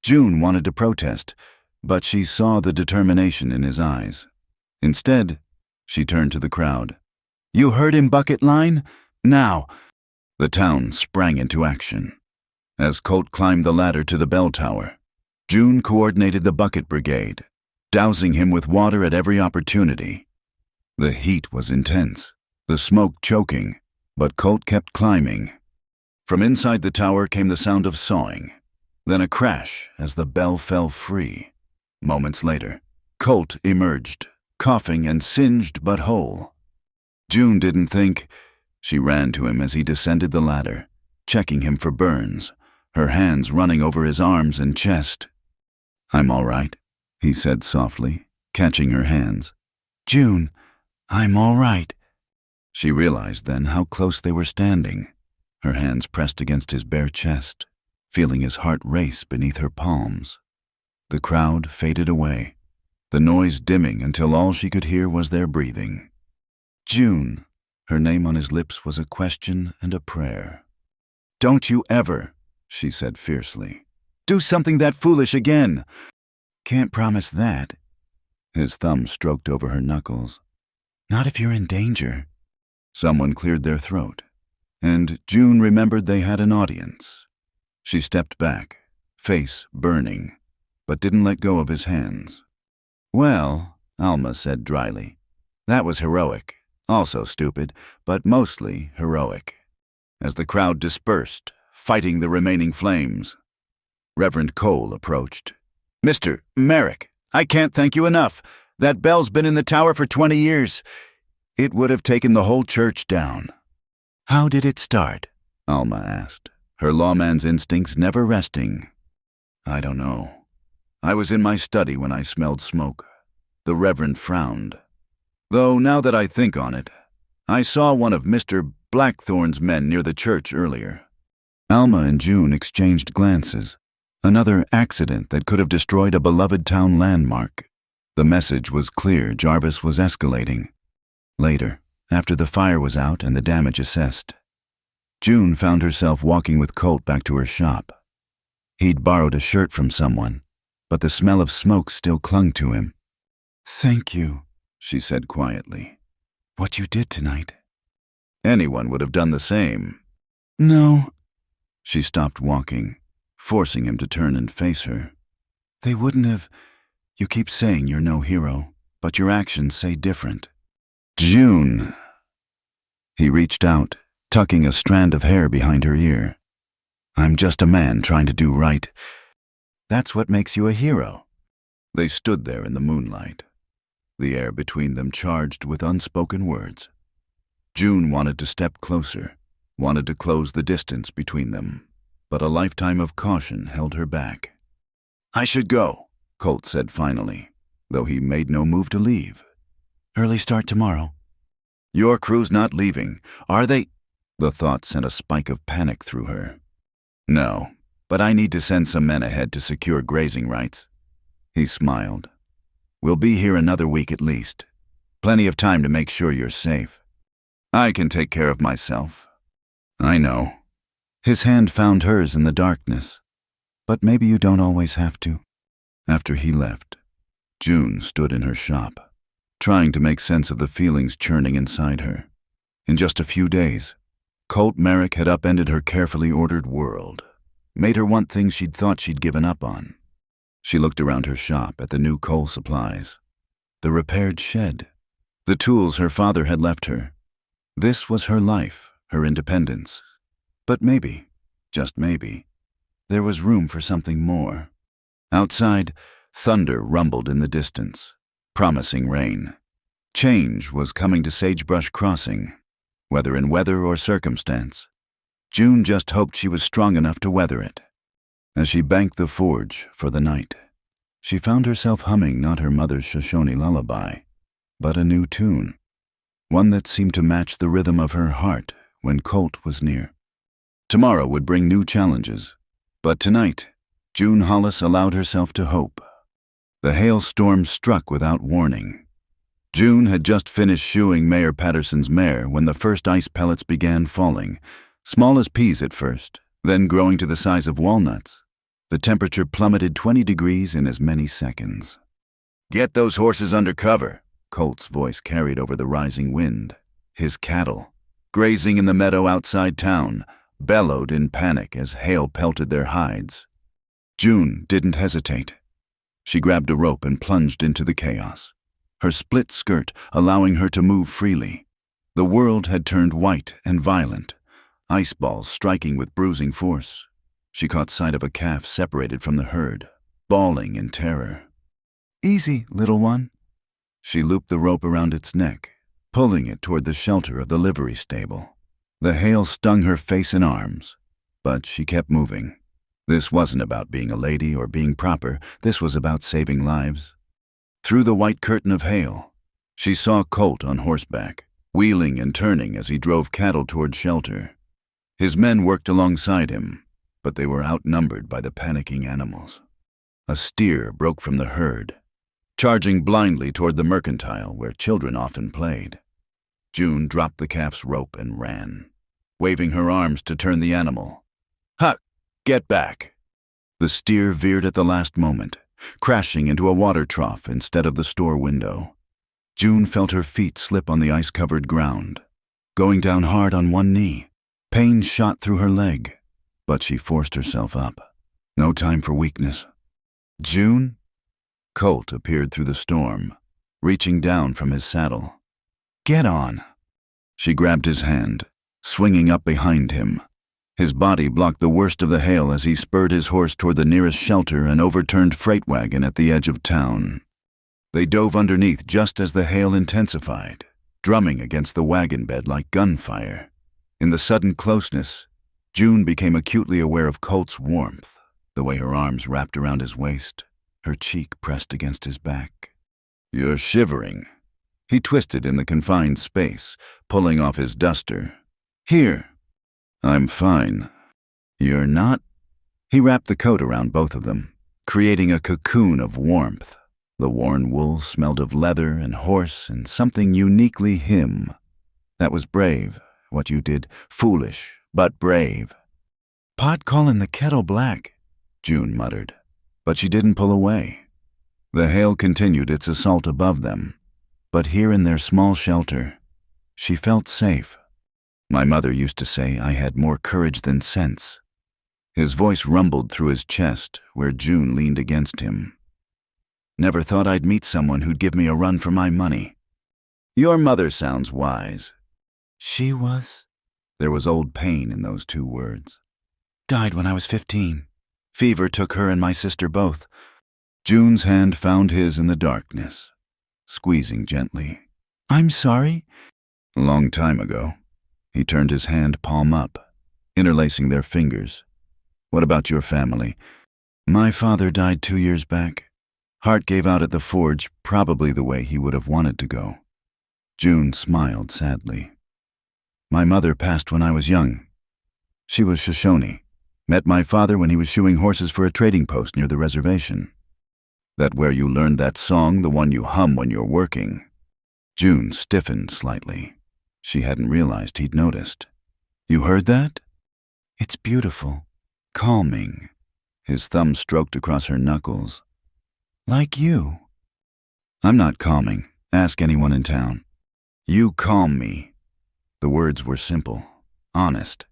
June wanted to protest, but she saw the determination in his eyes. Instead, she turned to the crowd. "You heard him, bucket line? Now." The town sprang into action. As Colt climbed the ladder to the bell tower, June coordinated the bucket brigade, dousing him with water at every opportunity. The heat was intense, the smoke choking, but Colt kept climbing. From inside the tower came the sound of sawing, then a crash as the bell fell free. Moments later, Colt emerged, coughing and singed but whole. June didn't think. She ran to him as he descended the ladder, checking him for burns, her hands running over his arms and chest. "I'm all right," he said softly, catching her hands. "June, I'm all right." She realized then how close they were standing. her hands pressed against his bare chest, feeling his heart race beneath her palms. The crowd faded away, the noise dimming until all she could hear was their breathing. June. Her name on his lips was a question and a prayer. "Don't you ever," she said fiercely, "do something that foolish again." "Can't promise that." His thumb stroked over her knuckles. "Not if you're in danger." Someone cleared their throat, and June remembered they had an audience. She stepped back, face burning, but didn't let go of his hands. "Well," Alma said dryly, "that was heroic, also stupid, but mostly heroic." As the crowd dispersed, fighting the remaining flames, Reverend Cole approached. "Mr. Merrick, I can't thank you enough. That bell's been in the tower for 20 years. It would have taken the whole church down." "How did it start?" Alma asked, her lawman's instincts never resting. "I don't know. I was in my study when I smelled smoke." The Reverend frowned. "Though now that I think on it, I saw one of Mr. Blackthorn's men near the church earlier." Alma and June exchanged glances. Another accident that could have destroyed a beloved town landmark. The message was clear. Jarvis was escalating. Later, after the fire was out and the damage assessed, June found herself walking with Colt back to her shop. He'd borrowed a shirt from someone, but the smell of smoke still clung to him. "Thank you," she said quietly. "What you did tonight." "Anyone would have done the same." "No." She stopped walking, forcing him to turn and face her. "They wouldn't have. You keep saying you're no hero, but your actions say different." "June." He reached out, tucking a strand of hair behind her ear. "I'm just a man trying to do right. That's what makes you a hero." They stood there in the moonlight, the air between them charged with unspoken words. June wanted to step closer, wanted to close the distance between them, but a lifetime of caution held her back. "I should go," Colt said finally, though he made no move to leave. "Early start tomorrow." "Your crew's not leaving, are they?" The thought sent a spike of panic through her. "No, but I need to send some men ahead to secure grazing rights." He smiled. "We'll be here another week at least. Plenty of time to make sure you're safe." "I can take care of myself." "I know." His hand found hers in the darkness. "But maybe you don't always have to." After he left, June stood in her shop, trying to make sense of the feelings churning inside her. In just a few days, Colt Merrick had upended her carefully ordered world, made her want things she'd thought she'd given up on. She looked around her shop at the new coal supplies, the repaired shed, the tools her father had left her. This was her life, her independence. But maybe, just maybe, there was room for something more. Outside, thunder rumbled in the distance, promising rain. Change was coming to Sagebrush Crossing, whether in weather or circumstance. June just hoped she was strong enough to weather it. As she banked the forge for the night, she found herself humming not her mother's Shoshone lullaby, but a new tune, one that seemed to match the rhythm of her heart when Colt was near. Tomorrow would bring new challenges, but tonight, June Hollis allowed herself to hope. The hailstorm struck without warning. June had just finished shoeing Mayor Patterson's mare when the first ice pellets began falling, small as peas at first, then growing to the size of walnuts. The temperature plummeted 20 degrees in as many seconds. "Get those horses under cover," Colt's voice carried over the rising wind. His cattle, grazing in the meadow outside town, bellowed in panic as hail pelted their hides. June didn't hesitate. She grabbed a rope and plunged into the chaos, her split skirt allowing her to move freely. The world had turned white and violent, ice balls striking with bruising force. She caught sight of a calf separated from the herd, bawling in terror. "Easy, little one." She looped the rope around its neck, pulling it toward the shelter of the livery stable. The hail stung her face and arms, but she kept moving. This wasn't about being a lady or being proper. This was about saving lives. Through the white curtain of hail, she saw Colt on horseback, wheeling and turning as he drove cattle toward shelter. His men worked alongside him, but they were outnumbered by the panicking animals. A steer broke from the herd, charging blindly toward the mercantile where children often played. June dropped the calf's rope and ran, waving her arms to turn the animal. "Huck, get back!" The steer veered at the last moment, crashing into a water trough instead of the store window. June felt her feet slip on the ice-covered ground, going down hard on one knee. Pain shot through her leg, but she forced herself up. No time for weakness. "June?" Colt appeared through the storm, reaching down from his saddle. "Get on." She grabbed his hand, swinging up behind him. His body blocked the worst of the hail as he spurred his horse toward the nearest shelter and overturned freight wagon at the edge of town. They dove underneath just as the hail intensified, drumming against the wagon bed like gunfire. In the sudden closeness, June became acutely aware of Colt's warmth, the way her arms wrapped around his waist, her cheek pressed against his back. "You're shivering." He twisted in the confined space, pulling off his duster. "Here." "I'm fine." "You're not?" He wrapped the coat around both of them, creating a cocoon of warmth. The worn wool smelled of leather and horse and something uniquely him. That was brave, what you did. Foolish, but brave. "Pot callin' the kettle black," June muttered, but she didn't pull away. The hail continued its assault above them, but here in their small shelter, she felt safe. "My mother used to say I had more courage than sense." His voice rumbled through his chest, where June leaned against him. "Never thought I'd meet someone who'd give me a run for my money." "Your mother sounds wise." "She was?" There was old pain in those two words. "Died when I was 15. Fever took her and my sister both." June's hand found his in the darkness, squeezing gently. "I'm sorry." "A long time ago." He turned his hand palm up, interlacing their fingers. "What about your family?" "My father died 2 years back. Heart gave out at the forge, probably the way he would have wanted to go." June smiled sadly. "My mother passed when I was young. She was Shoshone. Met my father when he was shoeing horses for a trading post near the reservation." "That where you learned that song, the one you hum when you're working?" June stiffened slightly. She hadn't realized he'd noticed. "You heard that?" "It's beautiful. Calming." His thumb stroked across her knuckles. "Like you." "I'm not calming. Ask anyone in town." "You calm me." The words were simple, honest.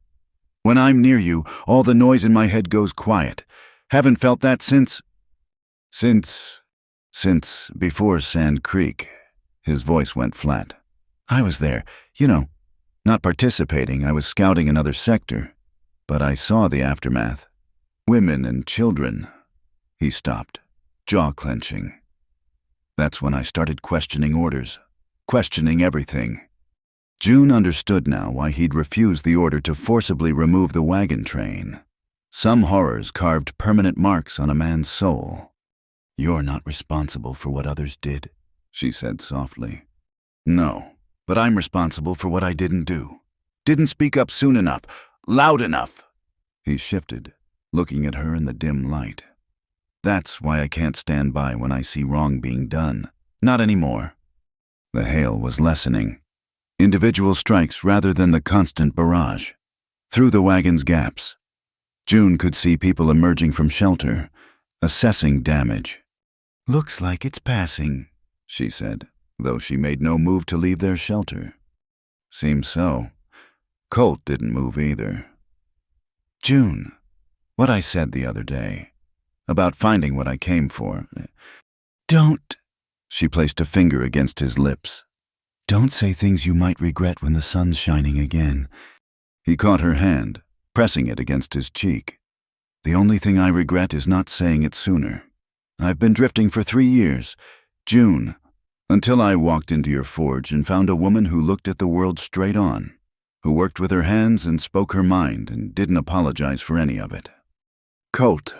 "When I'm near you, all the noise in my head goes quiet. Haven't felt that since before Sand Creek." His voice went flat. "I was there, not participating. I was scouting another sector. But I saw the aftermath. Women and children." He stopped, jaw clenching. "That's when I started questioning orders, questioning everything." June understood now why he'd refused the order to forcibly remove the wagon train. Some horrors carved permanent marks on a man's soul. "You're not responsible for what others did," she said softly. "No, but I'm responsible for what I didn't do. Didn't speak up soon enough, loud enough." He shifted, looking at her in the dim light. "That's why I can't stand by when I see wrong being done. Not anymore." The hail was lessening. Individual strikes rather than the constant barrage. Through the wagon's gaps, June could see people emerging from shelter, assessing damage. "Looks like it's passing," she said, though she made no move to leave their shelter. "Seems so." Colt didn't move either. "June, what I said the other day, about finding what I came for." "Don't," she placed a finger against his lips. "Don't say things you might regret when the sun's shining again." He caught her hand, pressing it against his cheek. "The only thing I regret is not saying it sooner. I've been drifting for 3 years, June, until I walked into your forge and found a woman who looked at the world straight on, who worked with her hands and spoke her mind and didn't apologize for any of it. Colt,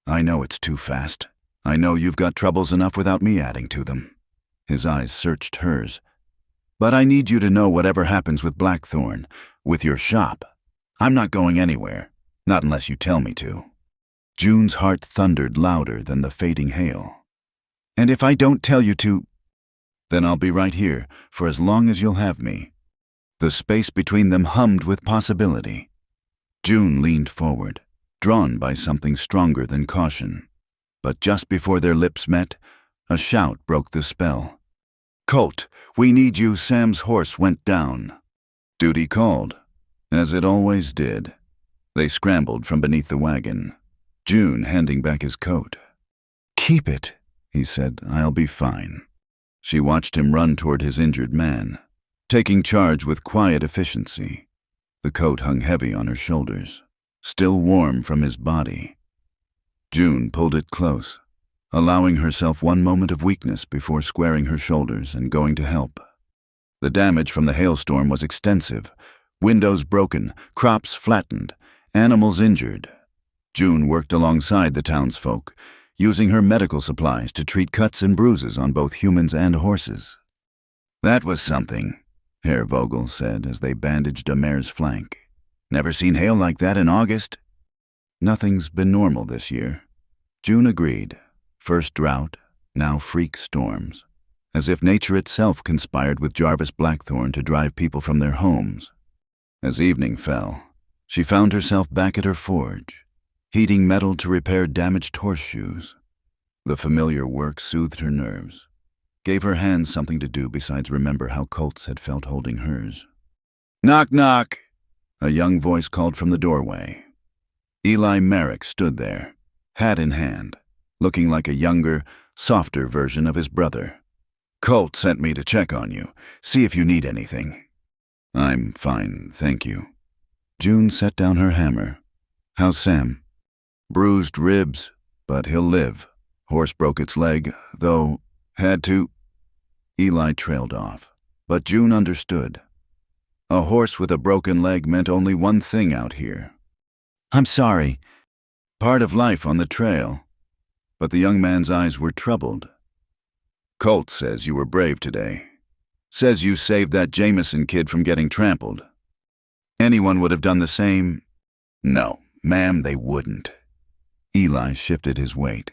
I know it's too fast. I know you've got troubles enough without me adding to them." His eyes searched hers. "But I need you to know whatever happens with Blackthorn, with your shop, I'm not going anywhere, not unless you tell me to. June's heart thundered louder than the fading hail. And if I don't tell you to, then I'll be right here for as long as you'll have me. The space between them hummed with possibility. June leaned forward, drawn by something stronger than caution. But just before their lips met, a shout broke the spell. "Colt, we need you, Sam's horse went down." Duty called, as it always did. They scrambled from beneath the wagon, June handing back his coat. "Keep it," he said, "I'll be fine." She watched him run toward his injured man, taking charge with quiet efficiency. The coat hung heavy on her shoulders, still warm from his body. June pulled it close, allowing herself one moment of weakness before squaring her shoulders and going to help. The damage from the hailstorm was extensive. Windows broken, crops flattened, animals injured. June worked alongside the townsfolk, using her medical supplies to treat cuts and bruises on both humans and horses. "That was something," Herr Vogel said as they bandaged a mare's flank. "Never seen hail like that in August?" "Nothing's been normal this year," June agreed. First drought, now freak storms, as if nature itself conspired with Jarvis Blackthorne to drive people from their homes. As evening fell, she found herself back at her forge, heating metal to repair damaged horseshoes. The familiar work soothed her nerves, gave her hands something to do besides remember how Colt's had felt holding hers. "Knock, knock!" A young voice called from the doorway. Eli Merrick stood there, hat in hand, looking like a younger, softer version of his brother. "Colt sent me to check on you, see if you need anything." "I'm fine, thank you." June set down her hammer. "How's Sam?" "Bruised ribs, but he'll live. Horse broke its leg, though had to." Eli trailed off, but June understood. A horse with a broken leg meant only one thing out here. "I'm sorry." "Part of life on the trail." But the young man's eyes were troubled. "Colt says you were brave today. Says you saved that Jameson kid from getting trampled. Anyone would have done the same." "No, ma'am, they wouldn't." Eli shifted his weight.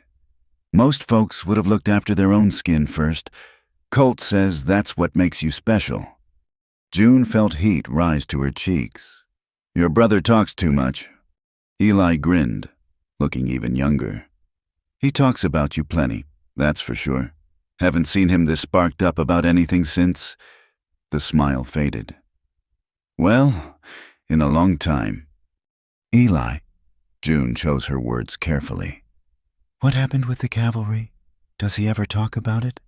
"Most folks would have looked after their own skin first. Colt says that's what makes you special." June felt heat rise to her cheeks. "Your brother talks too much." Eli grinned, looking even younger. "He talks about you plenty, that's for sure. Haven't seen him this sparked up about anything since." The smile faded. "Well, in a long time." "Eli," June chose her words carefully. "What happened with the cavalry? Does he ever talk about it?"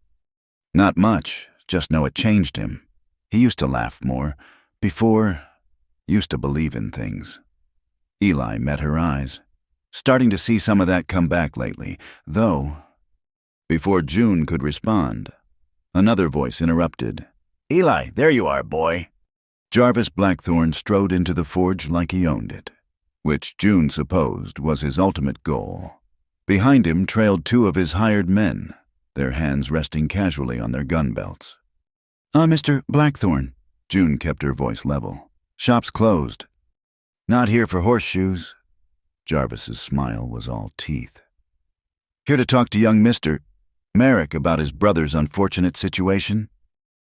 "Not much, just know it changed him. He used to laugh more. Before, used to believe in things." Eli met her eyes. "Starting to see some of that come back lately, though." Before June could respond, another voice interrupted. "Eli, there you are, boy." Jarvis Blackthorne strode into the forge like he owned it, which June supposed was his ultimate goal. Behind him trailed two of his hired men, their hands resting casually on their gun belts. Mr. Blackthorne," June kept her voice level. "Shop's closed." "Not here for horseshoes." Jarvis's smile was all teeth. "Here to talk to young Mr. Merrick about his brother's unfortunate situation."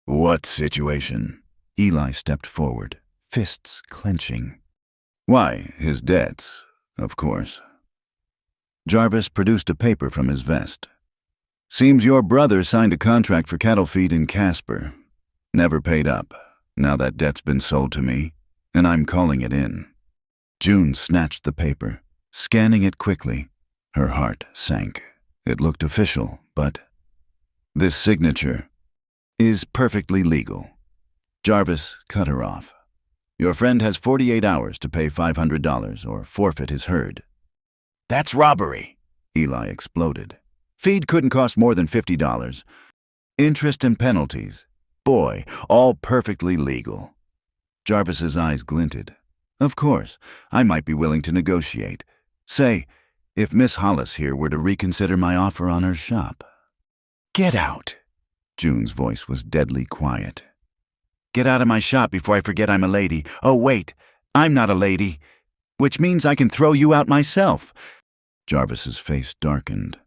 "What situation?" Eli stepped forward, fists clenching. "Why, his debts, of course." Jarvis produced a paper from his vest. "Seems your brother signed a contract for cattle feed in Casper. Never paid up. Now that debt's been sold to me, and I'm calling it in." June snatched the paper, scanning it quickly. Her heart sank. It looked official, but this signature is perfectly legal. Jarvis cut her off. "Your friend has 48 hours to pay $500 or forfeit his herd." "That's robbery," Eli exploded. "Feed couldn't cost more than $50. Interest and penalties. Boy, all perfectly legal." Jarvis's eyes glinted. "Of course, I might be willing to negotiate. Say, if Miss Hollis here were to reconsider my offer on her shop." "Get out." June's voice was deadly quiet. "Get out of my shop before I forget I'm a lady. Oh, wait, I'm not a lady, which means I can throw you out myself. Jarvis's face darkened.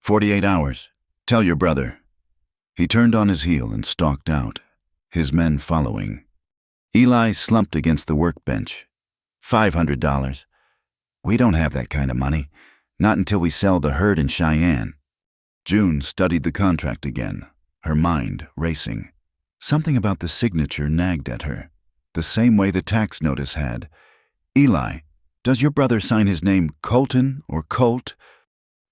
48 hours. Tell your brother. He turned on his heel and stalked out, his men following. Eli slumped against the workbench. $500. We don't have that kind of money, not until we sell the herd in Cheyenne. June studied the contract again, her mind racing. Something about the signature nagged at her, the same way the tax notice had. Eli, does your brother sign his name Colton or Colt?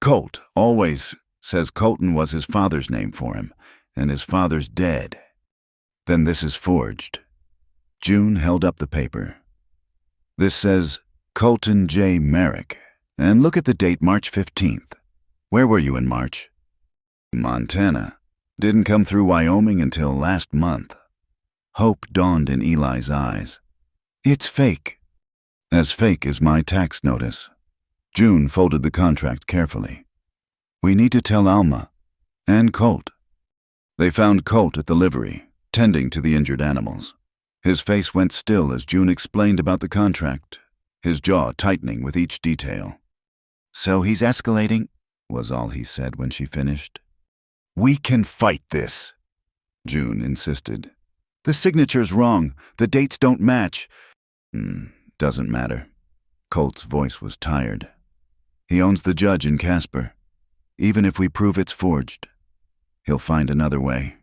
Colt always says Colton was his father's name for him, and his father's dead. Then this is forged. June held up the paper. This says Colton J. Merrick, and look at the date, March 15th. Where were you in March? Montana. Didn't come through Wyoming until last month. Hope dawned in Eli's eyes. It's fake. As fake as my tax notice. June folded the contract carefully. We need to tell Alma and Colt. They found Colt at the livery, tending to the injured animals. His face went still as June explained about the contract, his jaw tightening with each detail. So he's escalating, was all he said when she finished. We can fight this, June insisted. The signature's wrong. The dates don't match. Doesn't matter. Colt's voice was tired. He owns the judge in Casper. Even if we prove it's forged, he'll find another way.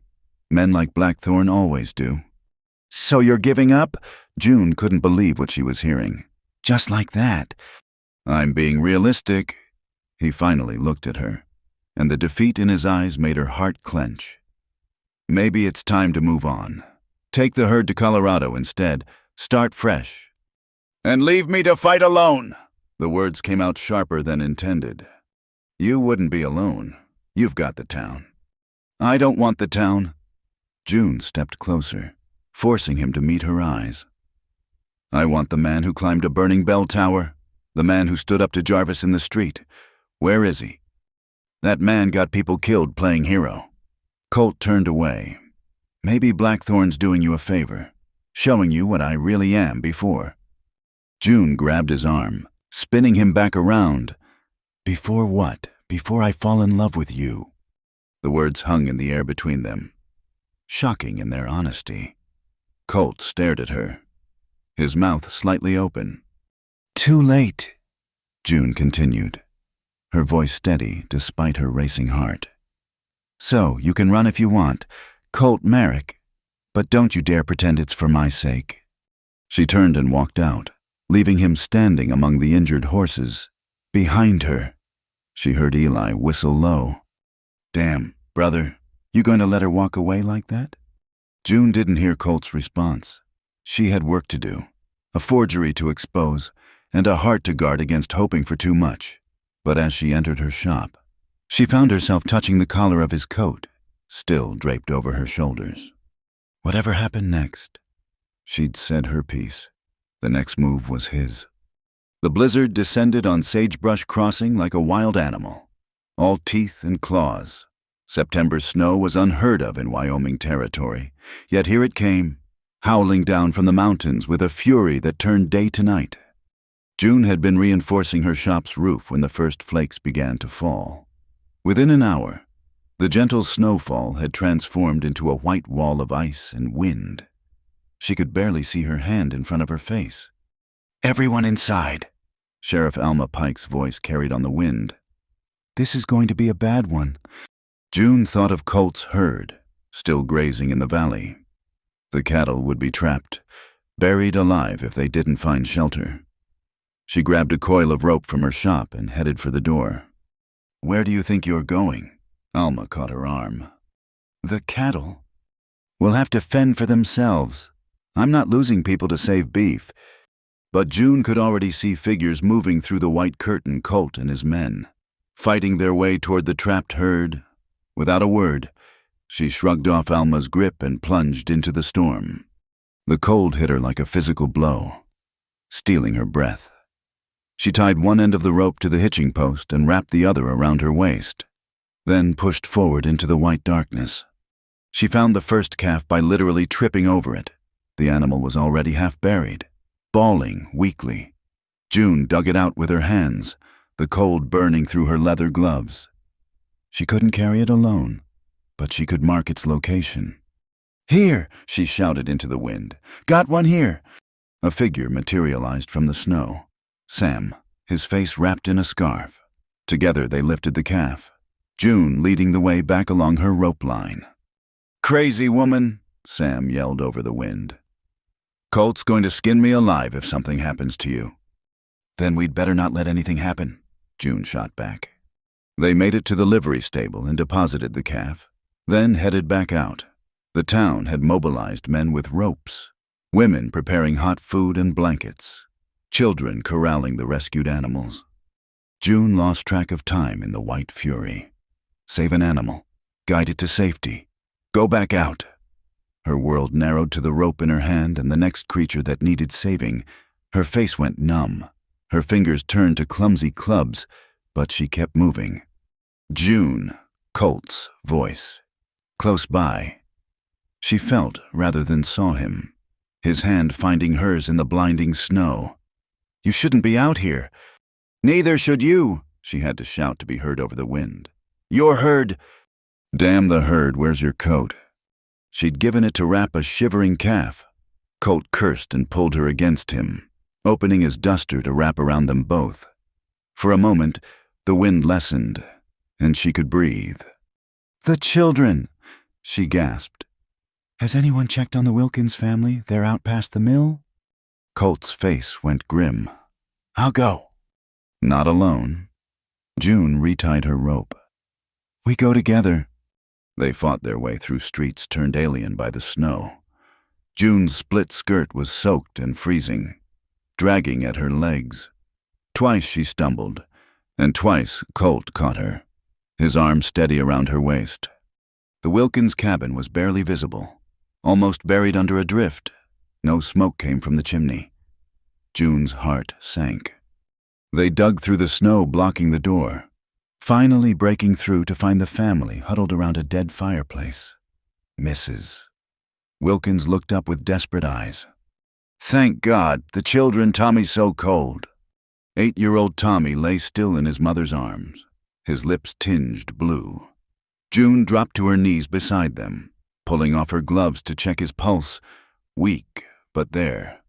Men like Blackthorn always do. So you're giving up? June couldn't believe what she was hearing. Just like that. I'm being realistic. He finally looked at her, and the defeat in his eyes made her heart clench. Maybe it's time to move on. Take the herd to Colorado instead. Start fresh. And leave me to fight alone. The words came out sharper than intended. You wouldn't be alone. You've got the town. I don't want the town. June stepped closer, forcing him to meet her eyes. I want the man who climbed a burning bell tower, the man who stood up to Jarvis in the street. Where is he? That man got people killed playing hero. Colt turned away. Maybe Blackthorn's doing you a favor, showing you what I really am before. June grabbed his arm, spinning him back around. Before what? Before I fall in love with you. The words hung in the air between them, shocking in their honesty. Colt stared at her, his mouth slightly open. Too late, June continued, her voice steady despite her racing heart. So, you can run if you want, Colt Merrick, but don't you dare pretend it's for my sake. She turned and walked out, leaving him standing among the injured horses. Behind her, she heard Eli whistle low. Damn, brother, you going to let her walk away like that? June didn't hear Colt's response. She had work to do, a forgery to expose, and a heart to guard against hoping for too much. But as she entered her shop, she found herself touching the collar of his coat, still draped over her shoulders. Whatever happened next, she'd said her piece. The next move was his. The blizzard descended on Sagebrush Crossing like a wild animal, all teeth and claws. September's snow was unheard of in Wyoming territory, yet here it came, howling down from the mountains with a fury that turned day to night. June had been reinforcing her shop's roof when the first flakes began to fall. Within an hour, the gentle snowfall had transformed into a white wall of ice and wind. She could barely see her hand in front of her face. Everyone inside, Sheriff Alma Pike's voice carried on the wind. This is going to be a bad one. June thought of Colt's herd, still grazing in the valley. The cattle would be trapped, buried alive if they didn't find shelter. She grabbed a coil of rope from her shop and headed for the door. Where do you think you're going? Alma caught her arm. The cattle will have to fend for themselves. I'm not losing people to save beef. But June could already see figures moving through the white curtain, Colt and his men, fighting their way toward the trapped herd. Without a word, she shrugged off Alma's grip and plunged into the storm. The cold hit her like a physical blow, stealing her breath. She tied one end of the rope to the hitching post and wrapped the other around her waist, then pushed forward into the white darkness. She found the first calf by literally tripping over it. The animal was already half buried. bawling weakly. June dug it out with her hands, the cold burning through her leather gloves. She couldn't carry it alone, but she could mark its location. "Here!" she shouted into the wind. "Got one here!" A figure materialized from the snow. Sam, his face wrapped in a scarf. Together they lifted the calf, June leading the way back along her rope line. "Crazy woman!" Sam yelled over the wind. "Colt's going to skin me alive if something happens to you." "Then we'd better not let anything happen," June shot back. They made it to the livery stable and deposited the calf, then headed back out. The town had mobilized men with ropes, women preparing hot food and blankets, children corralling the rescued animals. June lost track of time in the white fury. Save an animal, guide it to safety, go back out. Her world narrowed to the rope in her hand and the next creature that needed saving. Her face went numb. Her fingers turned to clumsy clubs, but she kept moving. June, Colt's voice. Close by. She felt rather than saw him, his hand finding hers in the blinding snow. "You shouldn't be out here." "Neither should you," she had to shout to be heard over the wind. "Your herd." "Damn the herd, where's your coat?" She'd given it to wrap a shivering calf. Colt cursed and pulled her against him, opening his duster to wrap around them both. For a moment, the wind lessened, and she could breathe. "The children," she gasped. "Has anyone checked on the Wilkins family? They're out past the mill?" Colt's face went grim. "I'll go." Not alone. June retied her rope. "We go together." They fought their way through streets turned alien by the snow. June's split skirt was soaked and freezing, dragging at her legs. Twice she stumbled, and twice Colt caught her, his arm steady around her waist. The Wilkins cabin was barely visible, almost buried under a drift. No smoke came from the chimney. June's heart sank. They dug through the snow blocking the door, finally breaking through to find the family huddled around a dead fireplace. Mrs. Wilkins looked up with desperate eyes. "Thank God, the children, Tommy's so cold." 8-year-old Tommy lay still in his mother's arms, his lips tinged blue. June dropped to her knees beside them, pulling off her gloves to check his pulse, weak but there.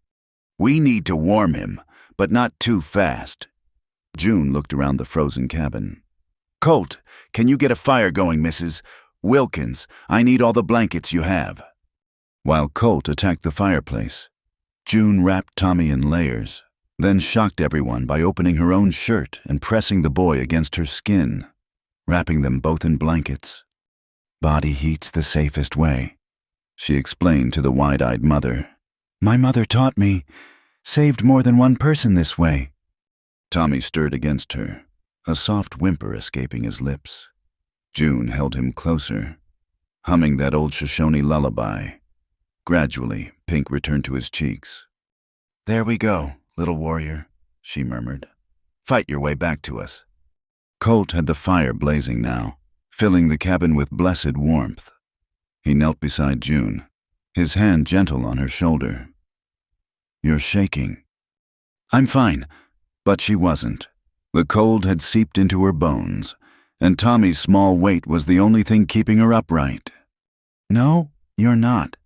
"We need to warm him, but not too fast." June looked around the frozen cabin. "Colt, can you get a fire going, Mrs. Wilkins? I need all the blankets you have." While Colt attacked the fireplace, June wrapped Tommy in layers, then shocked everyone by opening her own shirt and pressing the boy against her skin, wrapping them both in blankets. "Body heat's the safest way," she explained to the wide-eyed mother. "My mother taught me. Saved more than one person this way." Tommy stirred against her, a soft whimper escaping his lips. June held him closer, humming that old Shoshone lullaby. Gradually, pink returned to his cheeks. "There we go, little warrior," she murmured. "Fight your way back to us." Colt had the fire blazing now, filling the cabin with blessed warmth. He knelt beside June, his hand gentle on her shoulder. "You're shaking." "I'm fine." But she wasn't. The cold had seeped into her bones, and Tommy's small weight was the only thing keeping her upright. "No, you're not."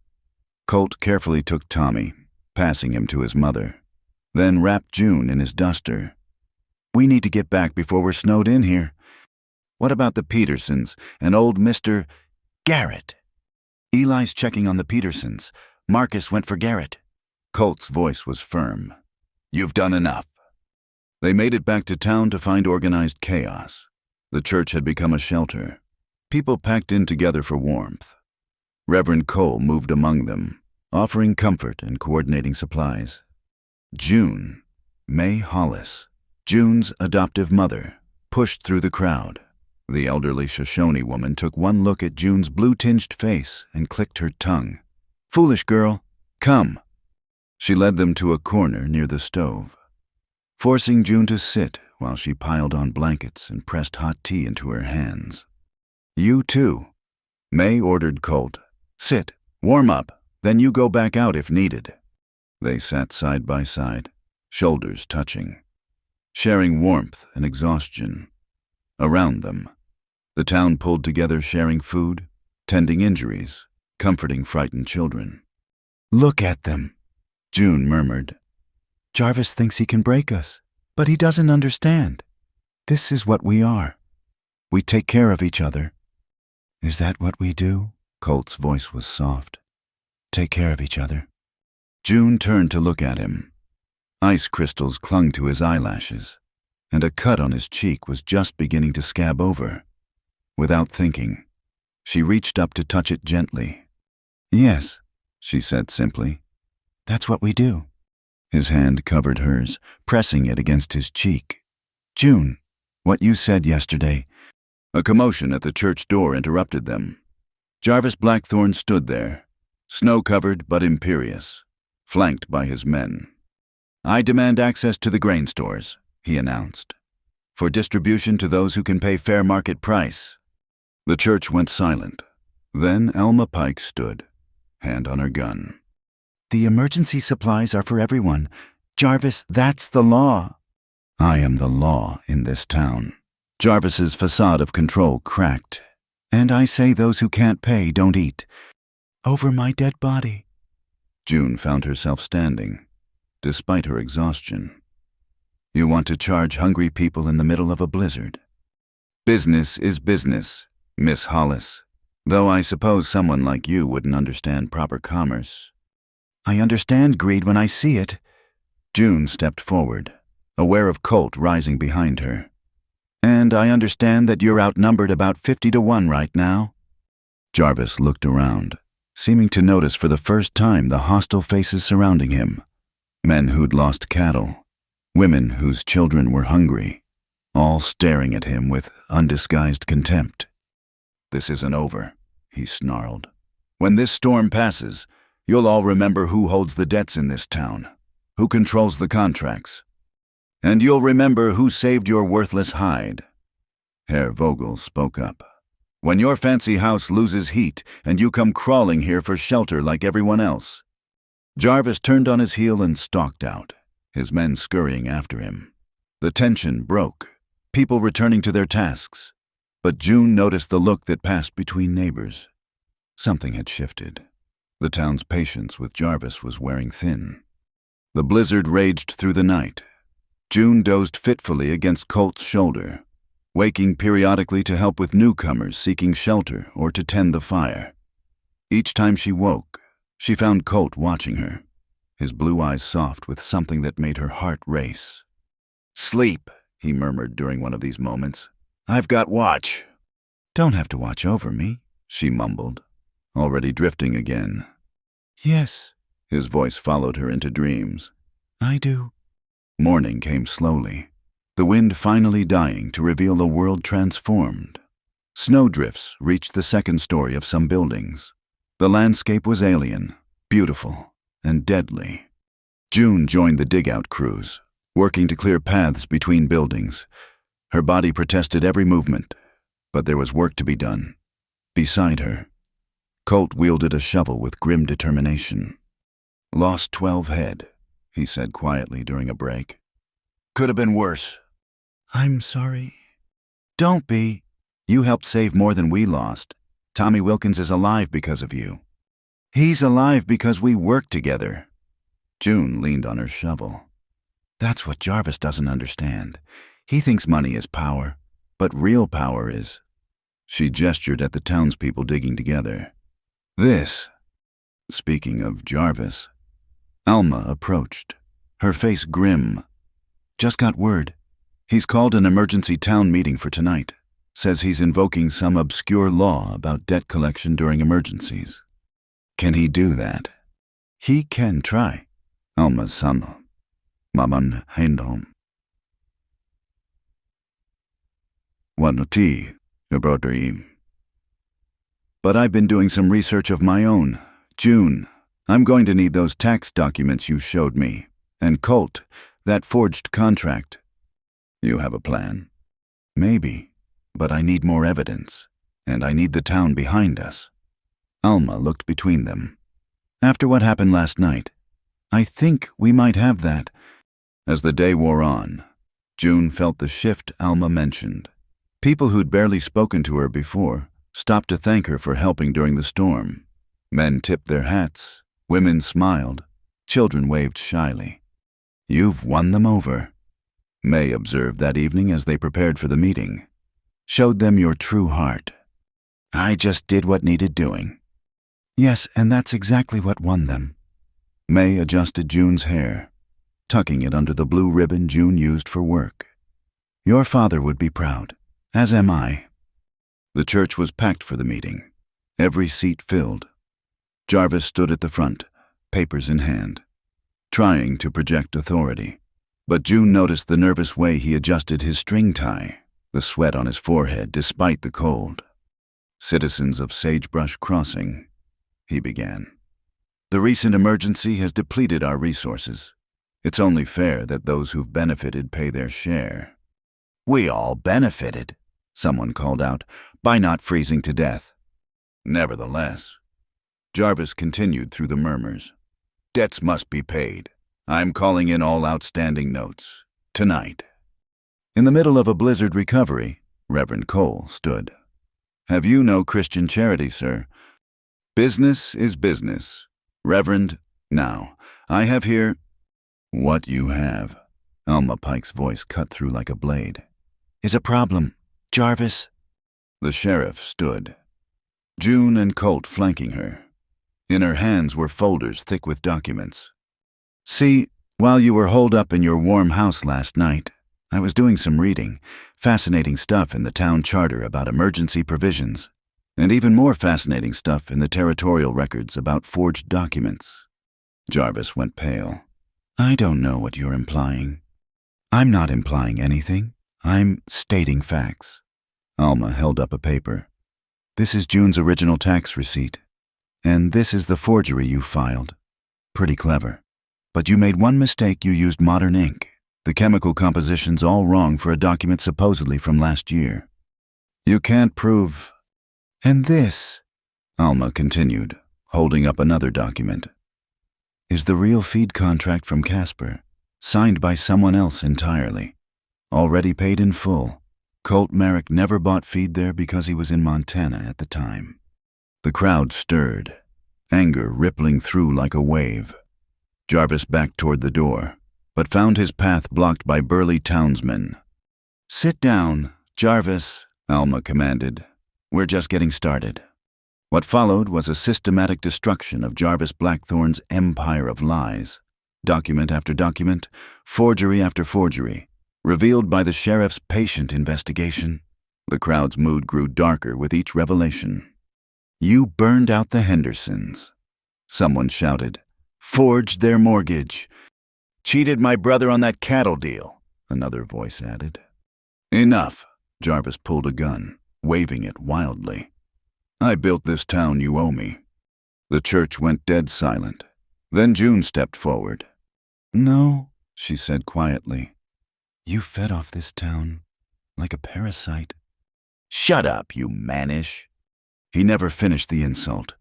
Colt carefully took Tommy, passing him to his mother, then wrapped June in his duster. "We need to get back before we're snowed in here. What about the Petersons and old Mr. Garrett?" "Eli's checking on the Petersons. Marcus went for Garrett." Colt's voice was firm. "You've done enough." They made it back to town to find organized chaos. The church had become a shelter. People packed in together for warmth. Reverend Cole moved among them, offering comfort and coordinating supplies. June, May Hollis, June's adoptive mother, pushed through the crowd. The elderly Shoshone woman took one look at June's blue-tinged face and clicked her tongue. "Foolish girl, come." She led them to a corner near the stove, forcing June to sit while she piled on blankets and pressed hot tea into her hands. "You too," May ordered Colt. "Sit, warm up, then you go back out if needed." They sat side by side, shoulders touching, sharing warmth and exhaustion. Around them, the town pulled together, sharing food, tending injuries, comforting frightened children. "Look at them," June murmured. "Jarvis thinks he can break us, but he doesn't understand. This is what we are. We take care of each other." "Is that what we do?" Colt's voice was soft. "Take care of each other." June turned to look at him. Ice crystals clung to his eyelashes, and a cut on his cheek was just beginning to scab over. Without thinking, she reached up to touch it gently. "Yes," she said simply. "That's what we do." His hand covered hers, pressing it against his cheek. "June, what you said yesterday—" A commotion at the church door interrupted them. Jarvis Blackthorne stood there, snow-covered but imperious, flanked by his men. "I demand access to the grain stores," he announced, "for distribution to those who can pay fair market price." The church went silent. Then Alma Pike stood, hand on her gun. "The emergency supplies are for everyone. Jarvis, that's the law." "I am the law in this town." Jarvis's facade of control cracked. "And I say those who can't pay don't eat. Over my dead body." June found herself standing, despite her exhaustion. "You want to charge hungry people in the middle of a blizzard?" "Business is business, Miss Hollis, though I suppose someone like you wouldn't understand proper commerce." "I understand greed when I see it." June stepped forward, aware of Colt rising behind her. "And I understand that you're outnumbered about 50-1 right now." Jarvis looked around, seeming to notice for the first time the hostile faces surrounding him. Men who'd lost cattle, women whose children were hungry, all staring at him with undisguised contempt. "This isn't over," he snarled. "When this storm passes, you'll all remember who holds the debts in this town, who controls the contracts. And you'll remember who saved your worthless hide." Herr Vogel spoke up. "When your fancy house loses heat and you come crawling here for shelter like everyone else." Jarvis turned on his heel and stalked out, his men scurrying after him. The tension broke, people returning to their tasks. But June noticed the look that passed between neighbors. Something had shifted. The town's patience with Jarvis was wearing thin. The blizzard raged through the night. June dozed fitfully against Colt's shoulder, waking periodically to help with newcomers seeking shelter or to tend the fire. Each time she woke, she found Colt watching her, his blue eyes soft with something that made her heart race. "Sleep," he murmured during one of these moments. "I've got watch." "Don't have to watch over me," she mumbled, already drifting again. "Yes," his voice followed her into dreams. "I do." Morning came slowly, the wind finally dying to reveal a world transformed. Snowdrifts reached the second story of some buildings. The landscape was alien, beautiful, and deadly. June joined the dig-out crews, working to clear paths between buildings. Her body protested every movement, but there was work to be done. Beside her, Colt wielded a shovel with grim determination. "Lost 12 head," he said quietly during a break. "Could have been worse." "I'm sorry." "Don't be. You helped save more than we lost. Tommy Wilkins is alive because of you." "He's alive because we worked together." June leaned on her shovel. "That's what Jarvis doesn't understand. He thinks money is power, but real power is—" She gestured at the townspeople digging together. "This." Speaking of Jarvis, Alma approached, her face grim. "Just got word. He's called an emergency town meeting for tonight. Says he's invoking some obscure law about debt collection during emergencies." "Can he do that?" "He can try." Alma's son, Maman Hendom. "Wanoti, your brother. But I've been doing some research of my own. June, I'm going to need those tax documents you showed me. And Colt, that forged contract." "You have a plan?" "Maybe, but I need more evidence, and I need the town behind us." Alma looked between them. "After what happened last night, I think we might have that. As the day wore on, June felt the shift Alma mentioned. People who'd barely spoken to her before stopped to thank her for helping during the storm. Men tipped their hats, women smiled, children waved shyly. You've won them over, May observed that evening as they prepared for the meeting. Showed them your true heart. I just did what needed doing. Yes, and that's exactly what won them. May adjusted June's hair, tucking it under the blue ribbon June used for work. Your father would be proud, as am I. The church was packed for the meeting, every seat filled. Jarvis stood at the front, papers in hand, trying to project authority. But June noticed the nervous way he adjusted his string tie, the sweat on his forehead despite the cold. Citizens of Sagebrush Crossing, he began. The recent emergency has depleted our resources. It's only fair that those who've benefited pay their share. We all benefited, someone called out, by not freezing to death. Nevertheless, Jarvis continued through the murmurs. Debts must be paid. I'm calling in all outstanding notes. Tonight. In the middle of a blizzard recovery, Reverend Cole stood. Have you no Christian charity, sir? Business is business. Reverend, now, I have here... What you have, Alma Pike's voice cut through like a blade, is a problem. Jarvis. The sheriff stood. June and Colt flanking her. In her hands were folders thick with documents. See, while you were holed up in your warm house last night, I was doing some reading, fascinating stuff in the town charter about emergency provisions, and even more fascinating stuff in the territorial records about forged documents. Jarvis went pale. I don't know what you're implying. I'm not implying anything. I'm stating facts. Alma held up a paper. This is June's original tax receipt, and this is the forgery you filed. Pretty clever. But you made one mistake. You used modern ink. The chemical composition's all wrong for a document supposedly from last year. You can't prove... And this, Alma continued, holding up another document, is the real feed contract from Casper, signed by someone else entirely. Already paid in full. Colt Merrick never bought feed there because he was in Montana at the time. The crowd stirred, anger rippling through like a wave. Jarvis backed toward the door, but found his path blocked by burly townsmen. Sit down, Jarvis, Alma commanded. We're just getting started. What followed was a systematic destruction of Jarvis Blackthorn's empire of lies. Document after document, forgery after forgery, revealed by the sheriff's patient investigation. The crowd's mood grew darker with each revelation. You burned out the Hendersons, someone shouted. Forged their mortgage. Cheated my brother on that cattle deal, another voice added. Enough, Jarvis pulled a gun, waving it wildly. I built this town you owe me. The church went dead silent. Then June stepped forward. No, she said quietly. You fed off this town like a parasite. Shut up, you mannish. He never finished the insult.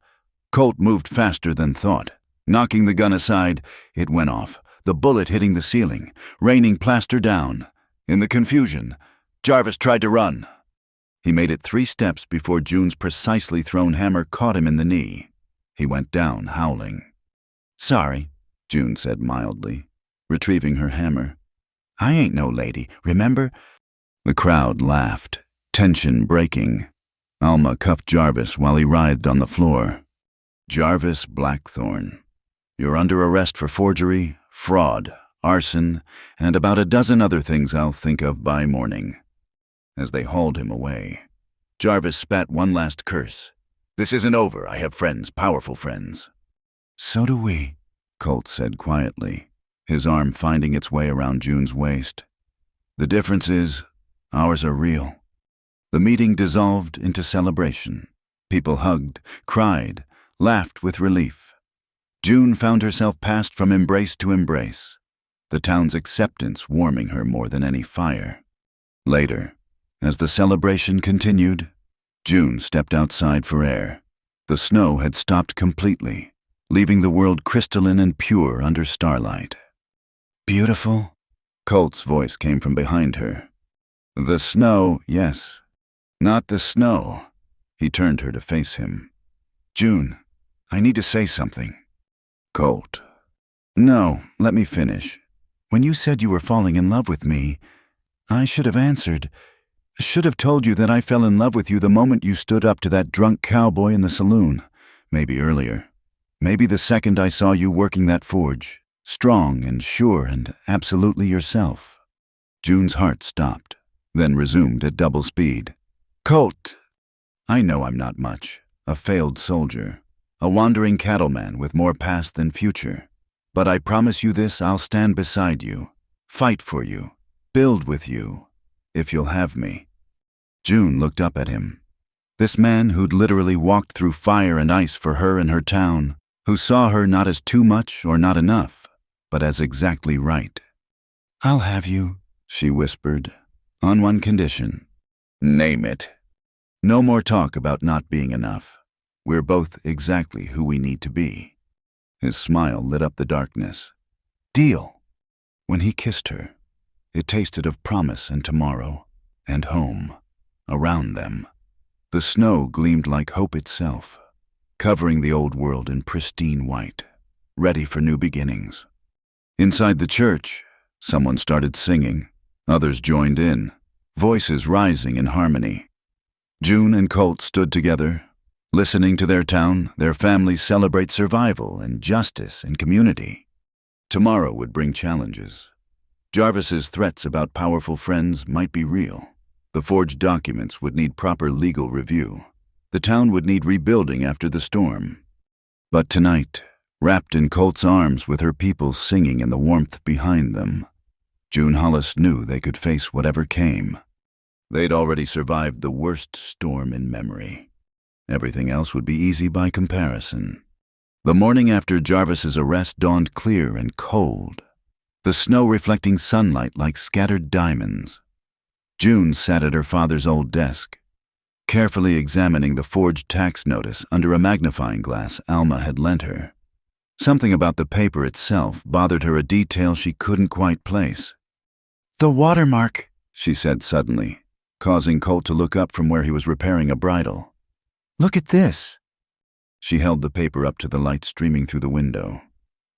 Colt moved faster than thought. Knocking the gun aside, it went off, the bullet hitting the ceiling, raining plaster down. In the confusion, Jarvis tried to run. He made it 3 steps before June's precisely thrown hammer caught him in the knee. He went down, howling. Sorry, June said mildly, retrieving her hammer. I ain't no lady, remember? The crowd laughed, tension breaking. Alma cuffed Jarvis while he writhed on the floor. Jarvis Blackthorn. You're under arrest for forgery, fraud, arson, and about a dozen other things I'll think of by morning. As they hauled him away, Jarvis spat one last curse. This isn't over. I have friends, powerful friends. So do we, Colt said quietly, his arm finding its way around June's waist. The difference is, ours are real. The meeting dissolved into celebration. People hugged, cried, laughed with relief. June found herself passed from embrace to embrace, the town's acceptance warming her more than any fire. Later, as the celebration continued, June stepped outside for air. The snow had stopped completely. leaving the world crystalline and pure under starlight. Beautiful? Colt's voice came from behind her. The snow, yes. Not the snow. He turned her to face him. June, I need to say something. Colt. No, let me finish. When you said you were falling in love with me, I should have answered. Should have told you that I fell in love with you the moment you stood up to that drunk cowboy in the saloon. Maybe earlier. Maybe the second I saw you working that forge. Strong and sure and absolutely yourself. June's heart stopped, then resumed at double speed. Colt! I know I'm not much. A failed soldier. A wandering cattleman with more past than future. But I promise you this, I'll stand beside you. Fight for you. Build with you. If you'll have me. June looked up at him. This man who'd literally walked through fire and ice for her and her town, who saw her not as too much or not enough, but as exactly right. I'll have you, she whispered, on one condition. Name it. No more talk about not being enough. We're both exactly who we need to be. His smile lit up the darkness. Deal. When he kissed her, it tasted of promise and tomorrow, and home, around them. The snow gleamed like hope itself, covering the old world in pristine white, ready for new beginnings. Inside the church, someone started singing. Others joined in, voices rising in harmony. June and Colt stood together, listening to their town, their families celebrate survival and justice and community. Tomorrow would bring challenges. Jarvis's threats about powerful friends might be real. The forged documents would need proper legal review. The town would need rebuilding after the storm. But tonight, wrapped in Colt's arms with her people singing in the warmth behind them, June Hollis knew they could face whatever came. They'd already survived the worst storm in memory. Everything else would be easy by comparison. The morning after Jarvis's arrest dawned clear and cold, the snow reflecting sunlight like scattered diamonds. June sat at her father's old desk, carefully examining the forged tax notice under a magnifying glass Alma had lent her. Something about the paper itself bothered her, a detail she couldn't quite place. The watermark, she said suddenly, causing Colt to look up from where he was repairing a bridle. Look at this. She held the paper up to the light streaming through the window.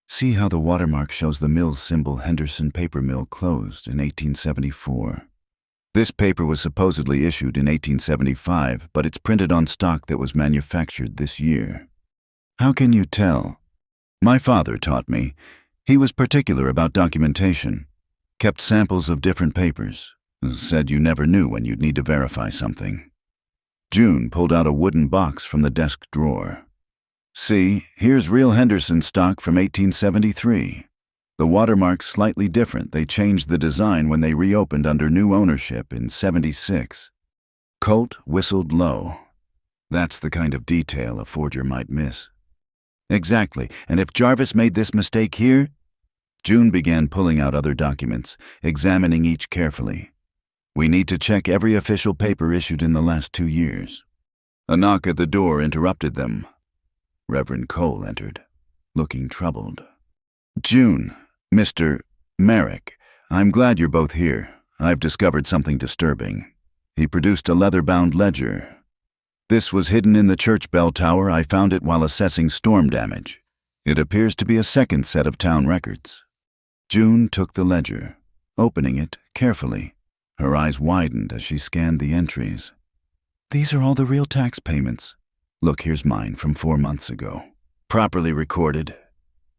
See how the watermark shows the mill's symbol, Henderson Paper Mill, closed in 1874. This paper was supposedly issued in 1875, but it's printed on stock that was manufactured this year. How can you tell? My father taught me. He was particular about documentation, kept samples of different papers, said you never knew when you'd need to verify something. June pulled out a wooden box from the desk drawer. See, here's real Henderson stock from 1873. The watermark's slightly different. They changed the design when they reopened under new ownership in '76. Colt whistled low. That's the kind of detail a forger might miss. Exactly, and if Jarvis made this mistake here? June began pulling out other documents, examining each carefully. We need to check every official paper issued in the last 2 years. A knock at the door interrupted them. Reverend Cole entered, looking troubled. June, Mr. Merrick, I'm glad you're both here. I've discovered something disturbing. He produced a leather-bound ledger. This was hidden in the church bell tower. I found it while assessing storm damage. It appears to be a second set of town records. June took the ledger, opening it carefully. Her eyes widened as she scanned the entries. These are all the real tax payments. Look, here's mine from 4 months ago. Properly recorded.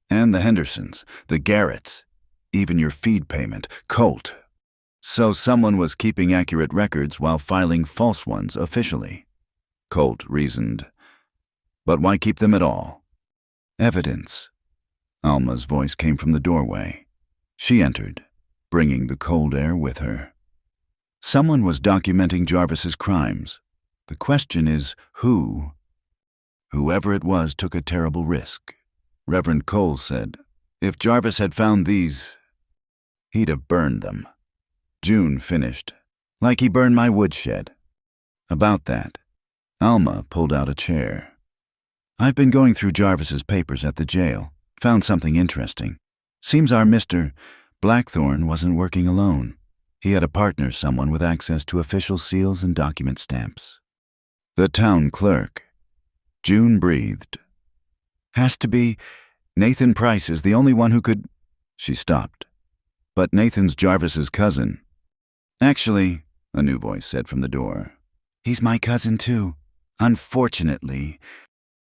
And the Hendersons, the Garretts, even your feed payment, Colt. So someone was keeping accurate records while filing false ones officially. Colt reasoned. But why keep them at all? Evidence. Alma's voice came from the doorway. She entered, bringing the cold air with her. Someone was documenting Jarvis's crimes. The question is, who? Whoever it was took a terrible risk. Reverend Cole said, if Jarvis had found these, he'd have burned them. June finished, like he burned my woodshed. About that, Alma pulled out a chair. I've been going through Jarvis's papers at the jail. Found something interesting. Seems our Mr. Blackthorne wasn't working alone. He had a partner, someone with access to official seals and document stamps. The town clerk. June breathed. Has to be. Nathan Price is the only one who could. She stopped. But Nathan's Jarvis's cousin. Actually, a new voice said from the door. He's my cousin too. Unfortunately.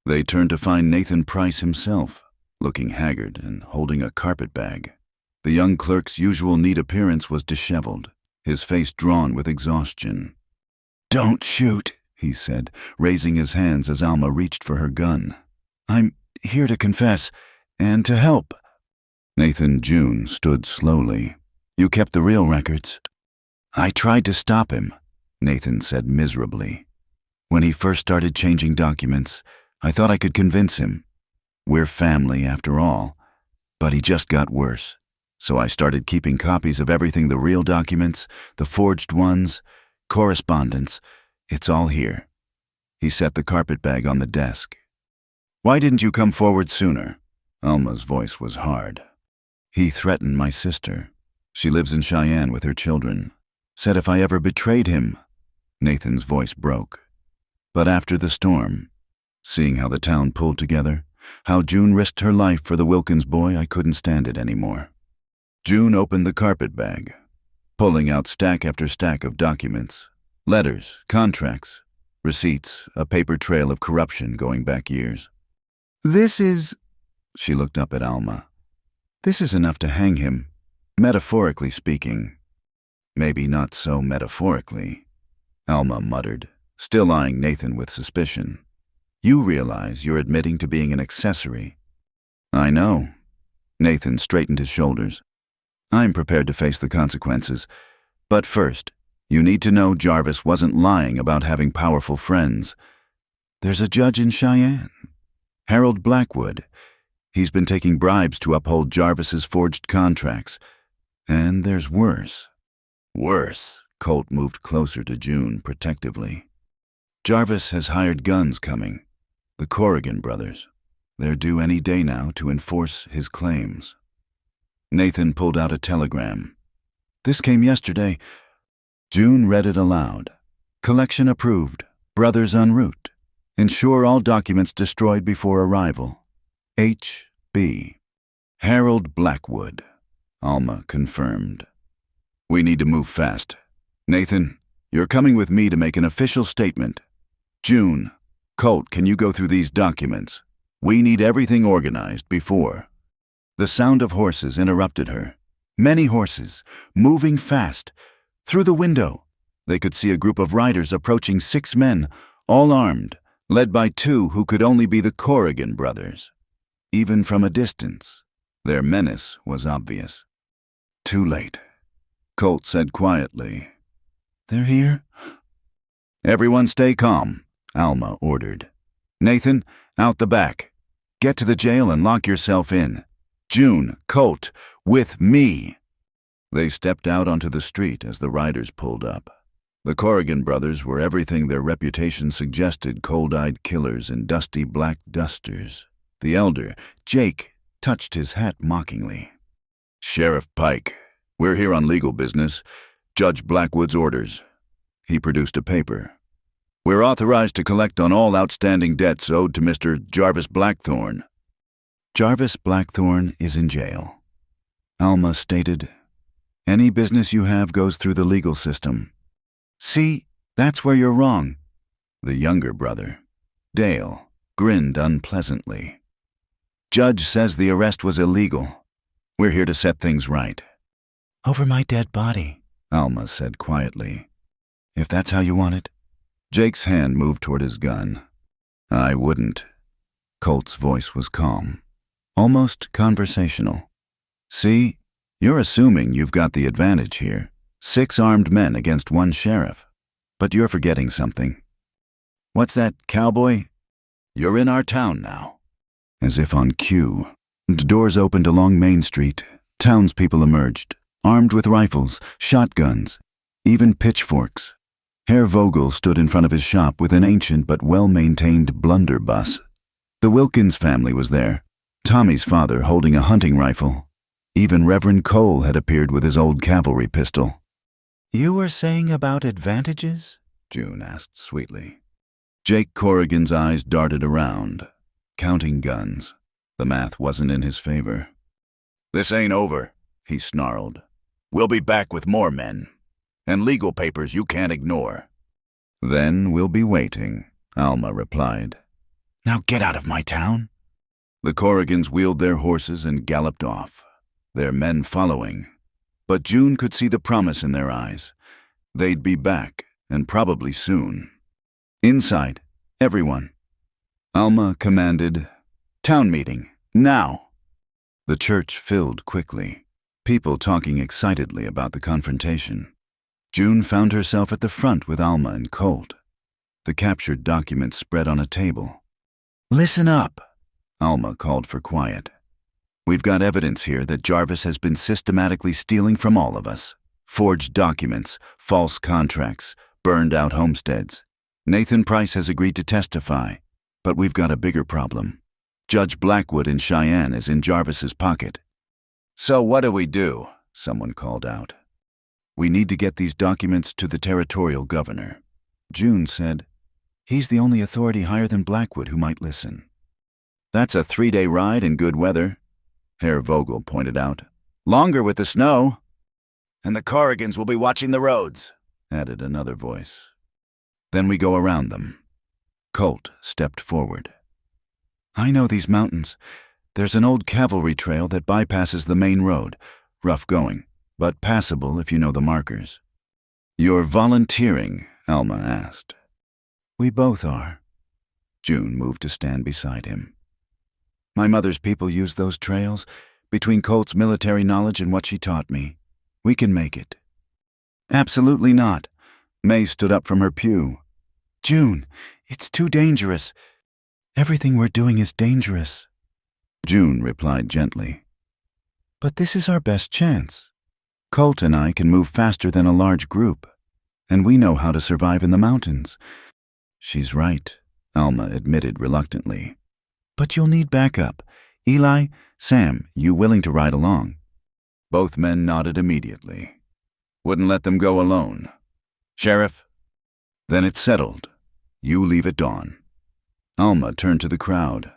They turned to find Nathan Price himself, looking haggard and holding a carpet bag. The young clerk's usual neat appearance was disheveled, his face drawn with exhaustion. Don't shoot, he said, raising his hands as Alma reached for her gun. I'm here to confess, and to help. Nathan June stood slowly. You kept the real records. I tried to stop him, Nathan said miserably. When he first started changing documents, I thought I could convince him. We're family after all. But he just got worse. So I started keeping copies of everything, the real documents, the forged ones, correspondence. It's all here. He set the carpet bag on the desk. Why didn't you come forward sooner? Alma's voice was hard. He threatened my sister. She lives in Cheyenne with her children. Said if I ever betrayed him. Nathan's voice broke. But after the storm, seeing how the town pulled together, how June risked her life for the Wilkins boy, I couldn't stand it anymore. June opened the carpet bag, pulling out stack after stack of documents, letters, contracts, receipts, a paper trail of corruption going back years. This is... She looked up at Alma. This is enough to hang him, metaphorically speaking. Maybe not so metaphorically, Alma muttered, still eyeing Nathan with suspicion. You realize you're admitting to being an accessory. I know. Nathan straightened his shoulders. I'm prepared to face the consequences. But first, you need to know Jarvis wasn't lying about having powerful friends. There's a judge in Cheyenne, Harold Blackwood. He's been taking bribes to uphold Jarvis's forged contracts. And there's worse. Worse. Colt moved closer to June protectively. Jarvis has hired guns coming. The Corrigan brothers. They're due any day now to enforce his claims. Nathan pulled out a telegram. This came yesterday. June read it aloud. Collection approved. Brothers en route. Ensure all documents destroyed before arrival. H.B. Harold Blackwood. Alma confirmed. We need to move fast. Nathan, you're coming with me to make an official statement. June, Colt, can you go through these documents? We need everything organized before. The sound of horses interrupted her. Many horses, moving fast. Through the window, they could see a group of riders approaching 6 men, all armed, led by 2 who could only be the Corrigan brothers. Even from a distance, their menace was obvious. Too late, Colt said quietly. They're here? Everyone stay calm, Alma ordered. Nathan, out the back. Get to the jail and lock yourself in. June, Colt, with me. They stepped out onto the street as the riders pulled up. The Corrigan brothers were everything their reputation suggested, cold-eyed killers in dusty black dusters. The elder, Jake, touched his hat mockingly. Sheriff Pike, we're here on legal business. Judge Blackwood's orders. He produced a paper. We're authorized to collect on all outstanding debts owed to Mr. Jarvis Blackthorne. Jarvis Blackthorne is in jail. Alma stated, any business you have goes through the legal system. See, that's where you're wrong. The younger brother, Dale, grinned unpleasantly. Judge says the arrest was illegal. We're here to set things right. Over my dead body, Alma said quietly. If that's how you want it. Jake's hand moved toward his gun. I wouldn't. Colt's voice was calm, almost conversational. See, you're assuming you've got the advantage here. 6 armed men against 1 sheriff. But you're forgetting something. What's that, Cowboy? You're in our town now. As if on cue, doors opened along Main Street. Townspeople emerged, armed with rifles, shotguns, even pitchforks. Herr Vogel stood in front of his shop with an ancient but well-maintained blunderbuss. The Wilkins family was there, Tommy's father holding a hunting rifle. Even Reverend Cole had appeared with his old cavalry pistol. "You were saying about advantages?" June asked sweetly. Jake Corrigan's eyes darted around, counting guns. The math wasn't in his favor. "This ain't over," he snarled. "We'll be back with more men. And legal papers you can't ignore." "Then we'll be waiting," Alma replied. "Now get out of my town." The Corrigans wheeled their horses and galloped off, their men following. But June could see the promise in their eyes. They'd be back, and probably soon. "Inside, everyone." Alma commanded, "Town meeting, now." The church filled quickly, people talking excitedly about the confrontation. June found herself at the front with Alma and Colt. The captured documents spread on a table. "Listen up," Alma called for quiet. "We've got evidence here that Jarvis has been systematically stealing from all of us. Forged documents, false contracts, burned-out homesteads. Nathan Price has agreed to testify, but we've got a bigger problem. Judge Blackwood in Cheyenne is in Jarvis's pocket." "So what do we do?" someone called out. "We need to get these documents to the territorial governor." June said, "He's the only authority higher than Blackwood who might listen." "That's a 3-day ride in good weather," Herr Vogel pointed out. "Longer with the snow." "And the Corrigans will be watching the roads," added another voice. "Then we go around them." Colt stepped forward. "I know these mountains. There's an old cavalry trail that bypasses the main road. Rough going, but passable if you know the markers." "You're volunteering?" Alma asked. "We both are." June moved to stand beside him. "My mother's people used those trails, between Colt's military knowledge and what she taught me. We can make it." "Absolutely not." May stood up from her pew. "June, it's too dangerous. Everything we're doing is dangerous." June replied gently. "But this is our best chance. Colt and I can move faster than a large group, and we know how to survive in the mountains." "She's right," Alma admitted reluctantly. "But you'll need backup. Eli, Sam, you willing to ride along?" Both men nodded immediately. "Wouldn't let them go alone." "Sheriff?" "Then it's settled. You leave at dawn." Alma turned to the crowd.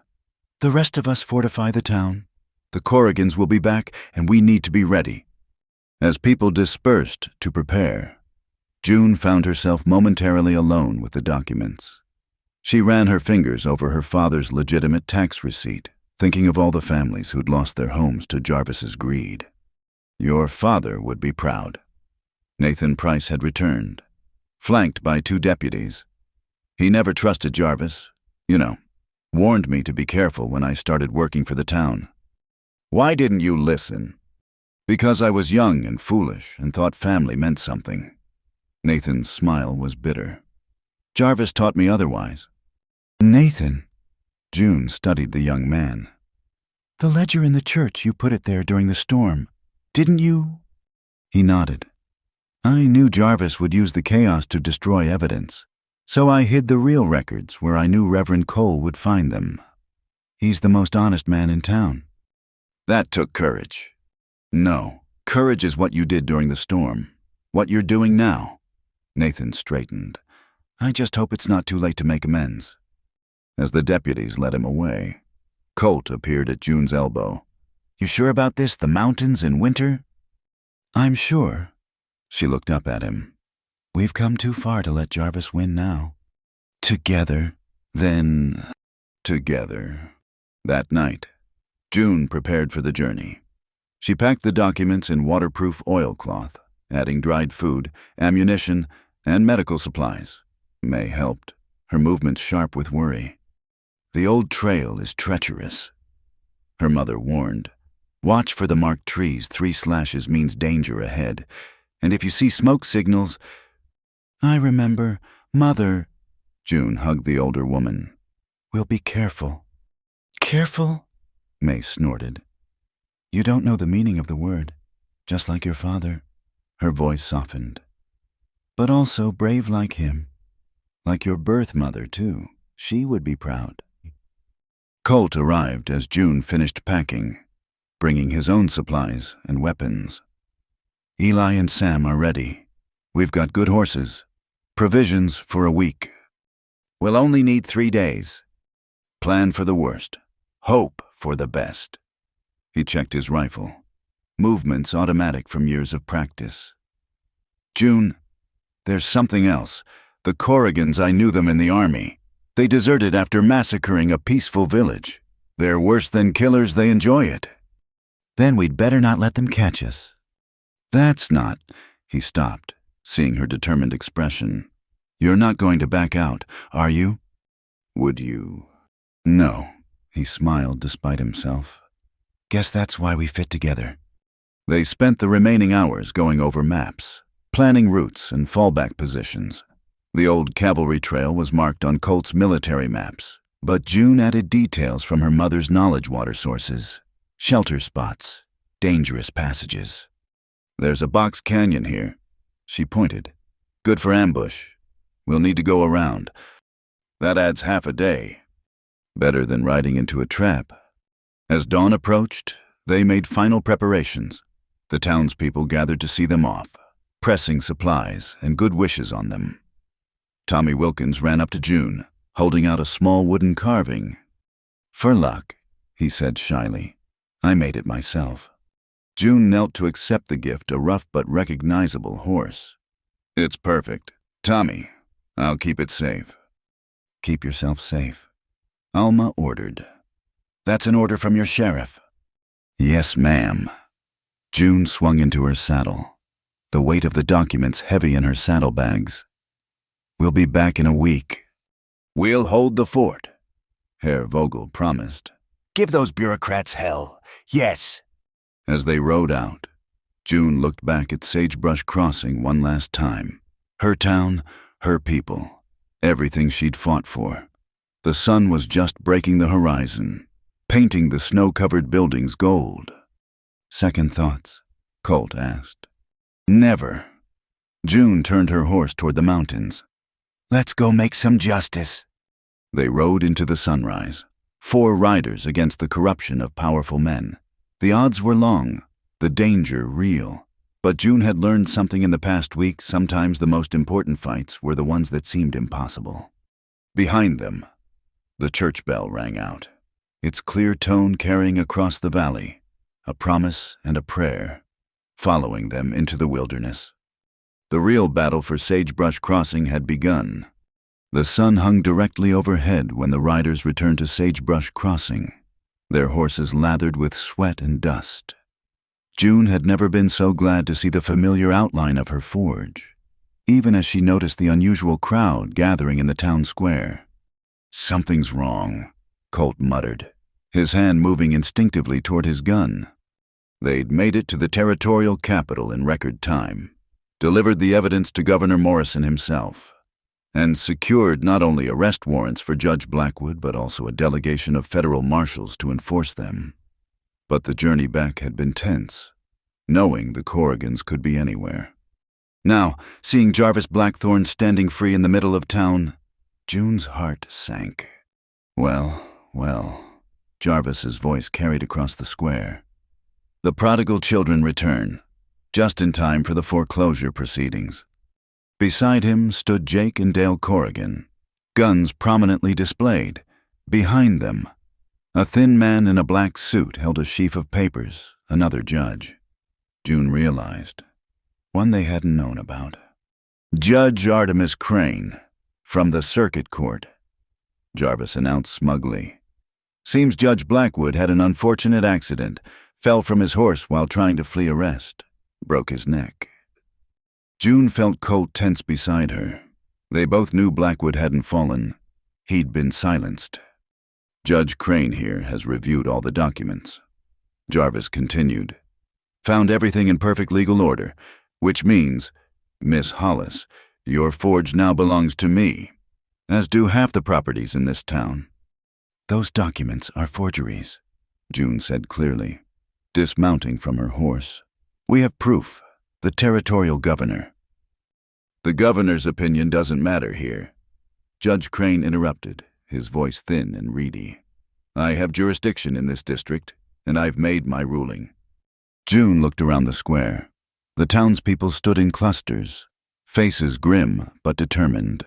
"The rest of us fortify the town. The Corrigans will be back, and we need to be ready." As people dispersed to prepare, June found herself momentarily alone with the documents. She ran her fingers over her father's legitimate tax receipt, thinking of all the families who'd lost their homes to Jarvis's greed. Your father would be proud. Nathan Price had returned, flanked by 2 deputies. He never trusted Jarvis, warned me to be careful when I started working for the town. "Why didn't you listen?" "Because I was young and foolish and thought family meant something." Nathan's smile was bitter. "Jarvis taught me otherwise." "Nathan," June studied the young man. "The ledger in the church, you put it there during the storm. Didn't you?" He nodded. "I knew Jarvis would use the chaos to destroy evidence, so I hid the real records where I knew Reverend Cole would find them. He's the most honest man in town." "That took courage." "No, courage is what you did during the storm. What you're doing now." Nathan straightened. "I just hope it's not too late to make amends." As the deputies led him away, Colt appeared at June's elbow. "You sure about this, the mountains in winter?" "I'm sure." She looked up at him. "We've come too far to let Jarvis win now." Together, then together. That night, June prepared for the journey. She packed the documents in waterproof oilcloth, adding dried food, ammunition, and medical supplies. May helped, her movements sharp with worry. "The old trail is treacherous," her mother warned. "Watch for the marked trees. 3 slashes means danger ahead. And if you see smoke signals—" "I remember, Mother." June hugged the older woman. "We'll be careful." "Careful?" May snorted. "You don't know the meaning of the word, just like your father." Her voice softened. "But also brave like him. Like your birth mother, too. She would be proud." Colt arrived as June finished packing, bringing his own supplies and weapons. Eli and Sam are ready. We've got good horses. Provisions for a week. We'll only need 3 days. Plan for the worst. Hope for the best. He checked his rifle. Movements automatic from years of practice. June, there's something else. The Corrigans, I knew them in the army. They deserted after massacring a peaceful village. They're worse than killers, they enjoy it. Then we'd better not let them catch us. That's not. He stopped, seeing her determined expression. You're not going to back out, are you? Would you? No, he smiled despite himself. Guess that's why we fit together. They spent the remaining hours going over maps, planning routes and fallback positions. The old cavalry trail was marked on Colt's military maps, but June added details from her mother's knowledge water sources, shelter spots, dangerous passages. There's a box canyon here, she pointed. Good for ambush. We'll need to go around. That adds half a day. Better than riding into a trap. As dawn approached, they made final preparations. The townspeople gathered to see them off, pressing supplies and good wishes on them. Tommy Wilkins ran up to June, holding out a small wooden carving. For luck, he said shyly. I made it myself. June knelt to accept the gift, a rough but recognizable horse. It's perfect. Tommy, I'll keep it safe. Keep yourself safe. Alma ordered. That's an order from your sheriff. Yes, ma'am. June swung into her saddle, the weight of the documents heavy in her saddlebags. We'll be back in a week. We'll hold the fort, Herr Vogel promised. Give those bureaucrats hell. Yes. As they rode out, June looked back at Sagebrush Crossing one last time. Her town, her people, everything she'd fought for. The sun was just breaking the horizon, painting the snow-covered buildings gold. Second thoughts? Colt asked. Never. June turned her horse toward the mountains. Let's go make some justice. They rode into the sunrise, 4 riders against the corruption of powerful men. The odds were long, the danger real. But June had learned something in the past week. Sometimes the most important fights were the ones that seemed impossible. Behind them, the church bell rang out, its clear tone carrying across the valley, a promise and a prayer, following them into the wilderness. The real battle for Sagebrush Crossing had begun. The sun hung directly overhead when the riders returned to Sagebrush Crossing, their horses lathered with sweat and dust. June had never been so glad to see the familiar outline of her forge, even as she noticed the unusual crowd gathering in the town square. Something's wrong, Colt muttered, his hand moving instinctively toward his gun. They'd made it to the territorial capital in record time, delivered the evidence to Governor Morrison himself, and secured not only arrest warrants for Judge Blackwood but also a delegation of federal marshals to enforce them. But the journey back had been tense, knowing the Corrigans could be anywhere. Now, seeing Jarvis Blackthorne standing free in the middle of town, June's heart sank. Well, Jarvis's voice carried across the square. The prodigal children return, just in time for the foreclosure proceedings. Beside him stood Jake and Dale Corrigan, guns prominently displayed. Behind them, a thin man in a black suit held a sheaf of papers, another judge. June realized, one they hadn't known about. Judge Artemis Crane, from the circuit court, Jarvis announced smugly. Seems Judge Blackwood had an unfortunate accident, fell from his horse while trying to flee arrest, broke his neck. June felt Colt tense beside her. They both knew Blackwood hadn't fallen. He'd been silenced. Judge Crane here has reviewed all the documents. Jarvis continued. Found everything in perfect legal order, which means, Miss Hollis, your forge now belongs to me, as do half the properties in this town. Those documents are forgeries, June said clearly, dismounting from her horse. We have proof, the territorial governor. The governor's opinion doesn't matter here, Judge Crane interrupted, his voice thin and reedy. I have jurisdiction in this district, and I've made my ruling. June looked around the square. The townspeople stood in clusters, faces grim but determined.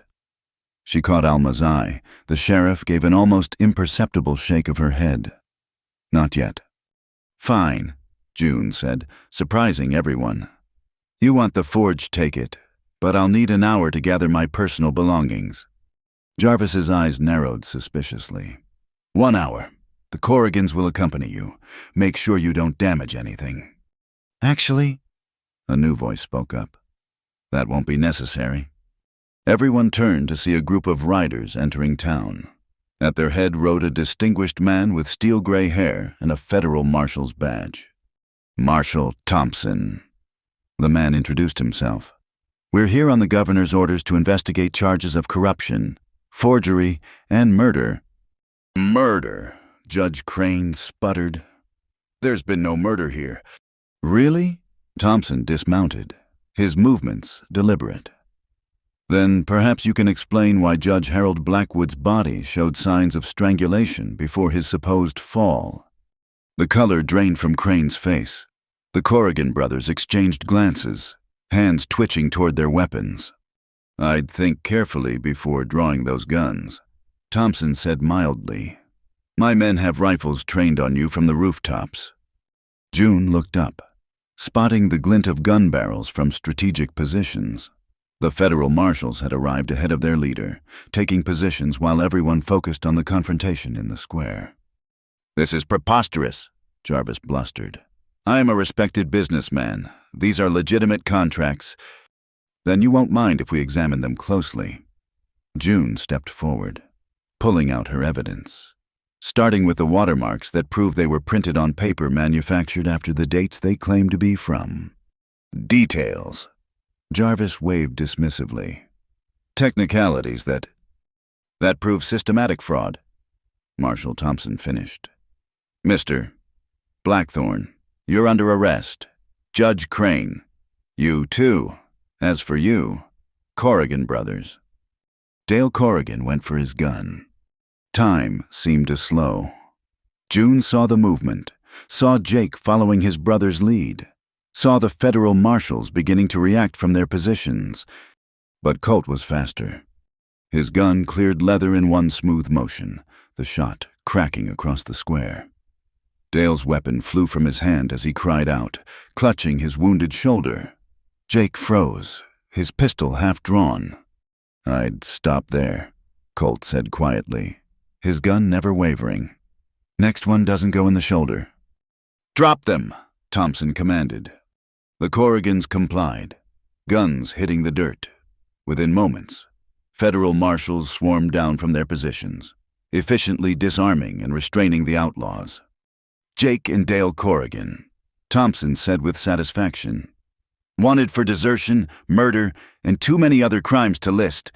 She caught Alma's eye. The sheriff gave an almost imperceptible shake of her head. Not yet. Fine, June said, surprising everyone. You want the forge, take it, but I'll need an hour to gather my personal belongings. Jarvis's eyes narrowed suspiciously. 1 hour. The Corrigans will accompany you. Make sure you don't damage anything. Actually, a new voice spoke up. That won't be necessary. Everyone turned to see a group of riders entering town. At their head rode a distinguished man with steel-gray hair and a federal marshal's badge. Marshal Thompson. The man introduced himself. We're here on the governor's orders to investigate charges of corruption, forgery, and murder. Murder, Judge Crane sputtered. There's been no murder here. Really? Thompson dismounted, his movements deliberate. Then perhaps you can explain why Judge Harold Blackwood's body showed signs of strangulation before his supposed fall. The color drained from Crane's face. The Corrigan brothers exchanged glances, hands twitching toward their weapons. I'd think carefully before drawing those guns, Thompson said mildly. My men have rifles trained on you from the rooftops. June looked up, spotting the glint of gun barrels from strategic positions. The federal marshals had arrived ahead of their leader, taking positions while everyone focused on the confrontation in the square. This is preposterous, Jarvis blustered. I am a respected businessman. These are legitimate contracts. Then you won't mind if we examine them closely. June stepped forward, pulling out her evidence, starting with the watermarks that prove they were printed on paper manufactured after the dates they claim to be from. Details. Jarvis waved dismissively. Technicalities that prove systematic fraud. Marshal Thompson finished. Mr. Blackthorne, you're under arrest. Judge Crane. You too. As for you, Corrigan brothers. Dale Corrigan went for his gun. Time seemed to slow. June saw the movement, saw Jake following his brother's lead, saw the federal marshals beginning to react from their positions. But Colt was faster. His gun cleared leather in one smooth motion, the shot cracking across the square. Dale's weapon flew from his hand as he cried out, clutching his wounded shoulder. Jake froze, his pistol half drawn. I'd stop there, Colt said quietly, his gun never wavering. Next one doesn't go in the shoulder. Drop them, Thompson commanded. The Corrigans complied, guns hitting the dirt. Within moments, federal marshals swarmed down from their positions, efficiently disarming and restraining the outlaws. Jake and Dale Corrigan, Thompson said with satisfaction. Wanted for desertion, murder, and too many other crimes to list.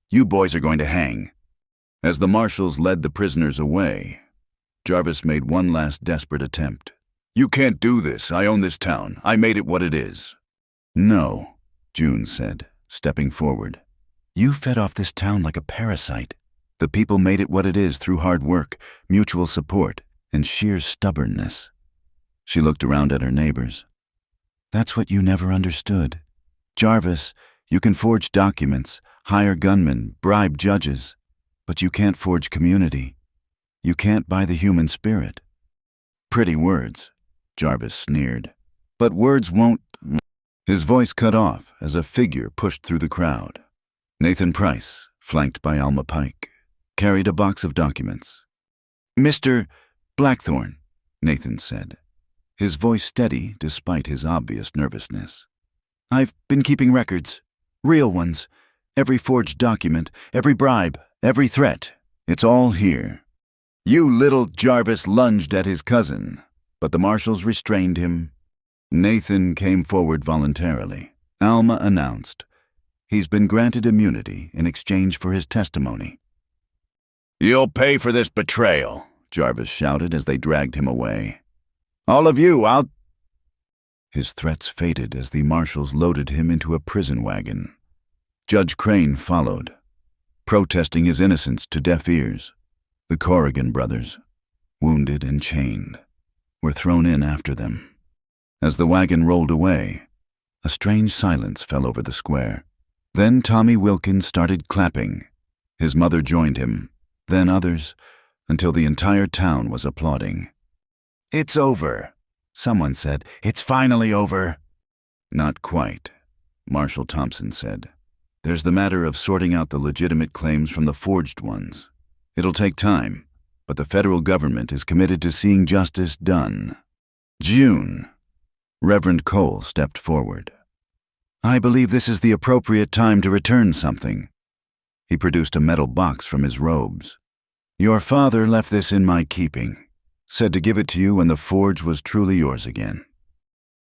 You boys are going to hang. As the marshals led the prisoners away, Jarvis made one last desperate attempt. You can't do this. I own this town. I made it what it is. No, June said, stepping forward. You fed off this town like a parasite. The people made it what it is through hard work, mutual support, and sheer stubbornness. She looked around at her neighbors. That's what you never understood. Jarvis, you can forge documents, hire gunmen, bribe judges, but you can't forge community. You can't buy the human spirit. Pretty words, Jarvis sneered. But words won't... His voice cut off as a figure pushed through the crowd. Nathan Price, flanked by Alma Pike, carried a box of documents. Mr. Blackthorne, Nathan said, his voice steady despite his obvious nervousness. I've been keeping records, real ones, every forged document, every bribe, every threat. It's all here. You little Jarvis lunged at his cousin, but the marshals restrained him. Nathan came forward voluntarily. Alma announced, he's been granted immunity in exchange for his testimony. You'll pay for this betrayal, Jarvis shouted as they dragged him away. All of you, His threats faded as the marshals loaded him into a prison wagon. Judge Crane followed, protesting his innocence to deaf ears. The Corrigan brothers, wounded and chained, were thrown in after them. As the wagon rolled away, a strange silence fell over the square. Then Tommy Wilkins started clapping. His mother joined him, then others, until the entire town was applauding. "It's over," someone said. "It's finally over." "Not quite," Marshal Thompson said. "There's the matter of sorting out the legitimate claims from the forged ones. It'll take time, but the federal government is committed to seeing justice done." June. Reverend Cole stepped forward. "I believe this is the appropriate time to return something." He produced a metal box from his robes. "Your father left this in my keeping, said to give it to you when the forge was truly yours again."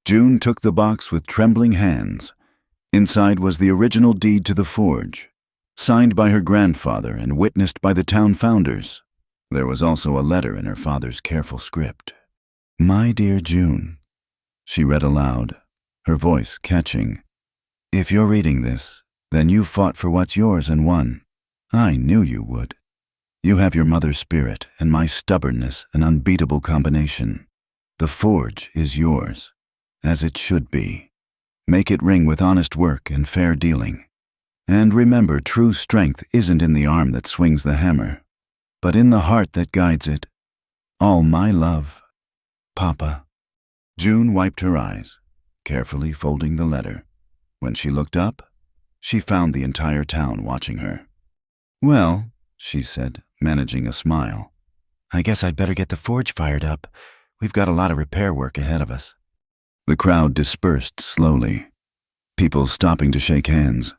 June took the box with trembling hands. Inside was the original deed to the forge, signed by her grandfather and witnessed by the town founders. There was also a letter in her father's careful script. "My dear June," she read aloud, her voice catching. "If you're reading this, then you fought for what's yours and won. I knew you would. You have your mother's spirit and my stubbornness, an unbeatable combination. The forge is yours, as it should be. Make it ring with honest work and fair dealing. And remember, true strength isn't in the arm that swings the hammer, but in the heart that guides it. All my love, Papa." June wiped her eyes, carefully folding the letter. When she looked up, she found the entire town watching her. "Well," she said, managing a smile, "I guess I'd better get the forge fired up. We've got a lot of repair work ahead of us." The crowd dispersed slowly, people stopping to shake hands,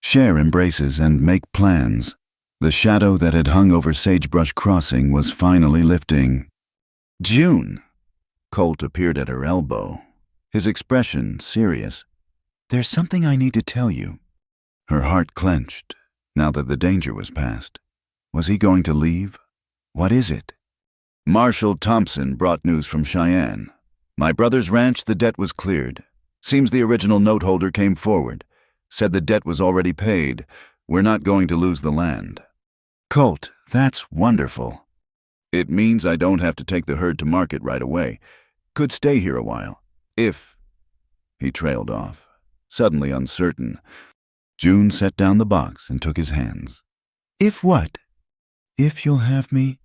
share embraces, and make plans. The shadow that had hung over Sagebrush Crossing was finally lifting. "June!" Colt appeared at her elbow, his expression serious. "There's something I need to tell you." Her heart clenched, now that the danger was past. Was he going to leave? "What is it?" "Marshal Thompson brought news from Cheyenne. My brother's ranch, the debt was cleared. Seems the original note holder came forward, said the debt was already paid. We're not going to lose the land." "Colt, that's wonderful." "It means I don't have to take the herd to market right away. Could stay here a while. If—" He trailed off, suddenly uncertain. June set down the box and took his hands. "If what?" "If you'll have me.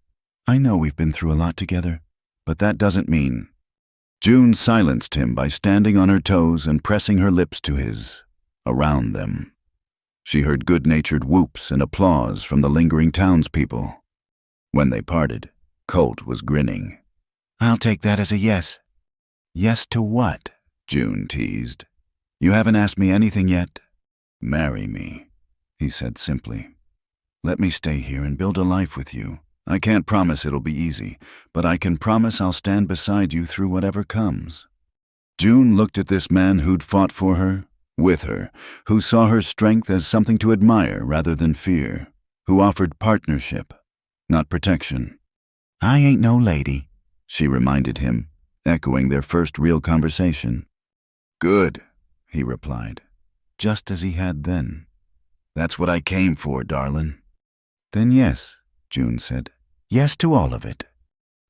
I know we've been through a lot together, but that doesn't mean—" June silenced him by standing on her toes and pressing her lips to his, around them. She heard good-natured whoops and applause from the lingering townspeople. When they parted, Colt was grinning. "I'll take that as a yes." "Yes to what?" June teased. "You haven't asked me anything yet." "Marry me," he said simply. "Let me stay here and build a life with you. I can't promise it'll be easy, but I can promise I'll stand beside you through whatever comes." June looked at this man who'd fought for her, with her, who saw her strength as something to admire rather than fear, who offered partnership, not protection. "I ain't no lady," she reminded him, echoing their first real conversation. "Good," he replied, just as he had then. "That's what I came for, Darlin." "Then yes," June said. "Yes to all of it."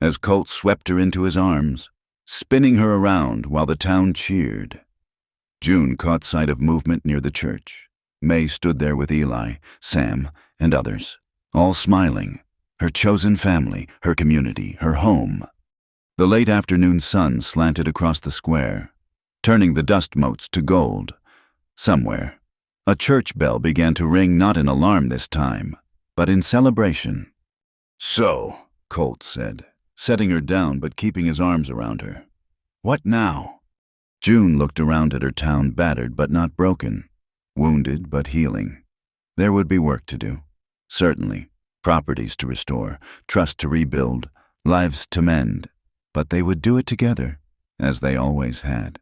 As Colt swept her into his arms, spinning her around while the town cheered. June caught sight of movement near the church. May stood there with Eli, Sam, and others, all smiling. Her chosen family, her community, her home. The late afternoon sun slanted across the square, turning the dust motes to gold. Somewhere, a church bell began to ring, not in alarm this time, but in celebration. "So," Colt said, setting her down but keeping his arms around her. "What now?" June looked around at her town, battered but not broken, wounded but healing. There would be work to do, certainly, properties to restore, trust to rebuild, lives to mend, but they would do it together, as they always had.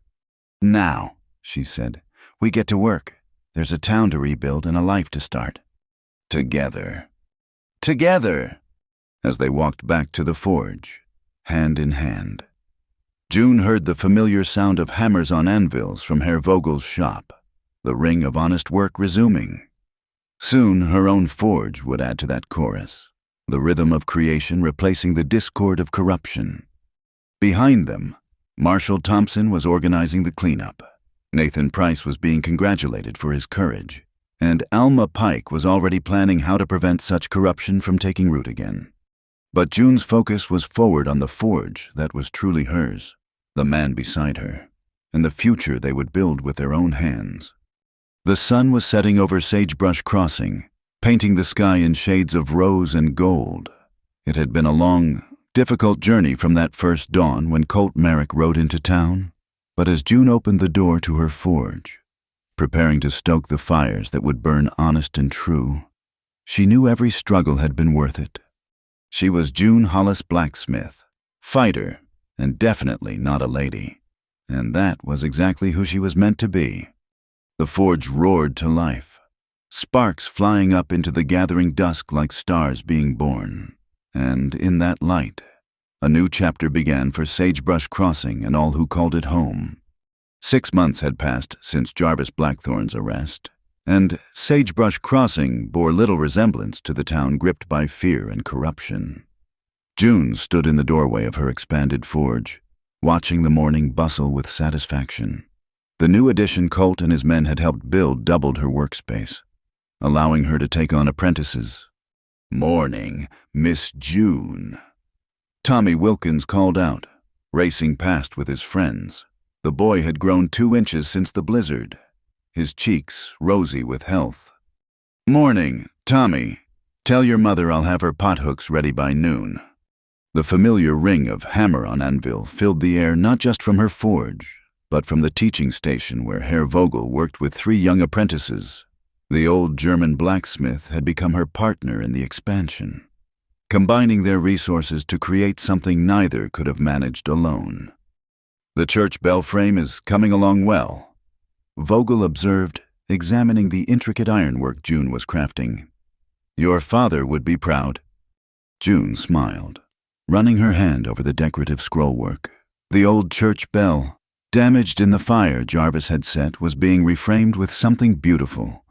"Now," she said, "we get to work. There's a town to rebuild and a life to start. Together." Together! As they walked back to the forge, hand in hand. June heard the familiar sound of hammers on anvils from Herr Vogel's shop, the ring of honest work resuming. Soon her own forge would add to that chorus, the rhythm of creation replacing the discord of corruption. Behind them, Marshall Thompson was organizing the cleanup. Nathan Price was being congratulated for his courage, and Alma Pike was already planning how to prevent such corruption from taking root again. But June's focus was forward on the forge that was truly hers, the man beside her, and the future they would build with their own hands. The sun was setting over Sagebrush Crossing, painting the sky in shades of rose and gold. It had been a long, difficult journey from that first dawn when Colt Merrick rode into town, but as June opened the door to her forge, preparing to stoke the fires that would burn honest and true, she knew every struggle had been worth it. She was June Hollis Blacksmith, fighter, and definitely not a lady, and that was exactly who she was meant to be. The forge roared to life, sparks flying up into the gathering dusk like stars being born, and in that light, a new chapter began for Sagebrush Crossing and all who called it home. 6 months had passed since Jarvis Blackthorn's arrest, and Sagebrush Crossing bore little resemblance to the town gripped by fear and corruption. June stood in the doorway of her expanded forge, watching the morning bustle with satisfaction. The new addition Colt and his men had helped build doubled her workspace, allowing her to take on apprentices. "Morning, Miss June," Tommy Wilkins called out, racing past with his friends. The boy had grown 2 inches since the blizzard, his cheeks rosy with health. "Morning, Tommy. Tell your mother I'll have her pothooks ready by noon." The familiar ring of hammer on anvil filled the air not just from her forge, but from the teaching station where Herr Vogel worked with 3 young apprentices. The old German blacksmith had become her partner in the expansion, combining their resources to create something neither could have managed alone. "The church bell frame is coming along well," Vogel observed, examining the intricate ironwork June was crafting. "Your father would be proud." June smiled, running her hand over the decorative scrollwork. The old church bell, damaged in the fire Jarvis had set, was being reframed with something beautiful,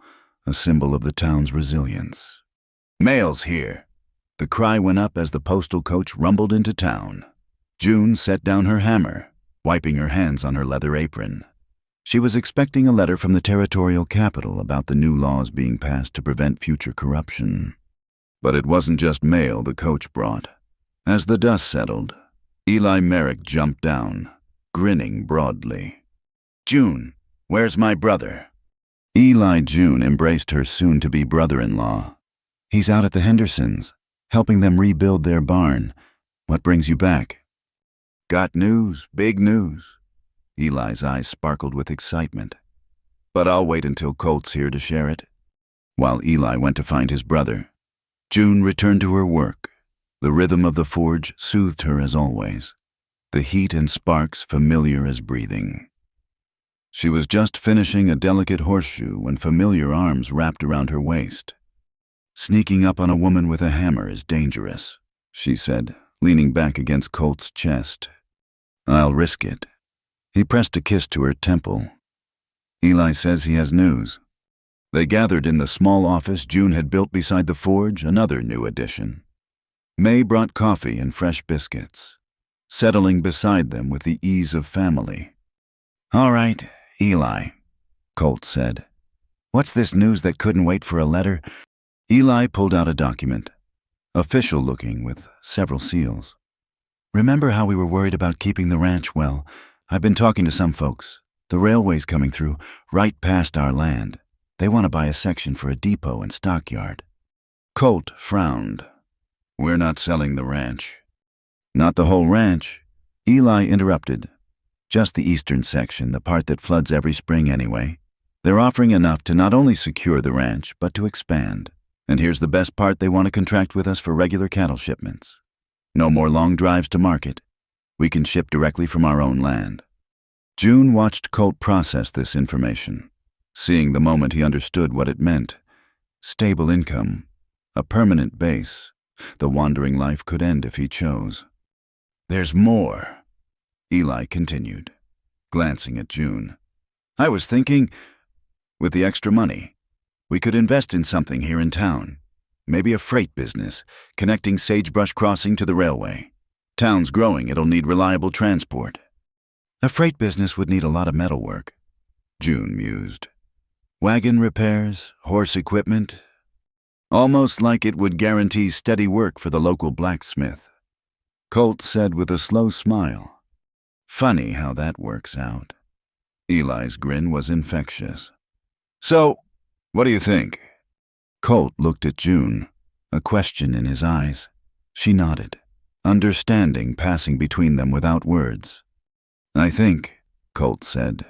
a symbol of the town's resilience. "Mail's here." The cry went up as the postal coach rumbled into town. June set down her hammer, wiping her hands on her leather apron. She was expecting a letter from the territorial capital about the new laws being passed to prevent future corruption. But it wasn't just mail the coach brought. As the dust settled, Eli Merrick jumped down, grinning broadly. "June, where's my brother?" Eli June embraced her soon-to-be brother-in-law. "He's out at the Hendersons, helping them rebuild their barn. What brings you back?" "Got news, big news." Eli's eyes sparkled with excitement. "But I'll wait until Colt's here to share it." While Eli went to find his brother, June returned to her work. The rhythm of the forge soothed her as always, the heat and sparks familiar as breathing. She was just finishing a delicate horseshoe when familiar arms wrapped around her waist. "Sneaking up on a woman with a hammer is dangerous," she said, leaning back against Colt's chest. "I'll risk it." He pressed a kiss to her temple. "Eli says he has news." They gathered in the small office June had built beside the forge, another new addition. May brought coffee and fresh biscuits, settling beside them with the ease of family. "All right, Eli," Colt said. "What's this news that couldn't wait for a letter?" Eli pulled out a document, official-looking with several seals. "Remember how we were worried about keeping the ranch well? I've been talking to some folks. The railway's coming through, right past our land. They want to buy a section for a depot and stockyard." Colt frowned. "We're not selling the ranch." "Not the whole ranch," Eli interrupted. "Just the eastern section, the part that floods every spring anyway. They're offering enough to not only secure the ranch, but to expand. And here's the best part, they want to contract with us for regular cattle shipments. No more long drives to market. We can ship directly from our own land." June watched Colt process this information, seeing the moment he understood what it meant. Stable income, a permanent base. The wandering life could end if he chose. "There's more," Eli continued, glancing at June. "I was thinking, with the extra money, we could invest in something here in town. Maybe a freight business, connecting Sagebrush Crossing to the railway. Town's growing, it'll need reliable transport. A freight business would need a lot of metalwork, June mused. Wagon repairs, horse equipment. Almost like it would guarantee steady work for the local blacksmith. Colt said with a slow smile. Funny how that works out. Eli's grin was infectious. So, what do you think? Colt looked at June, a question in his eyes. She nodded, understanding passing between them without words. I think, Colt said,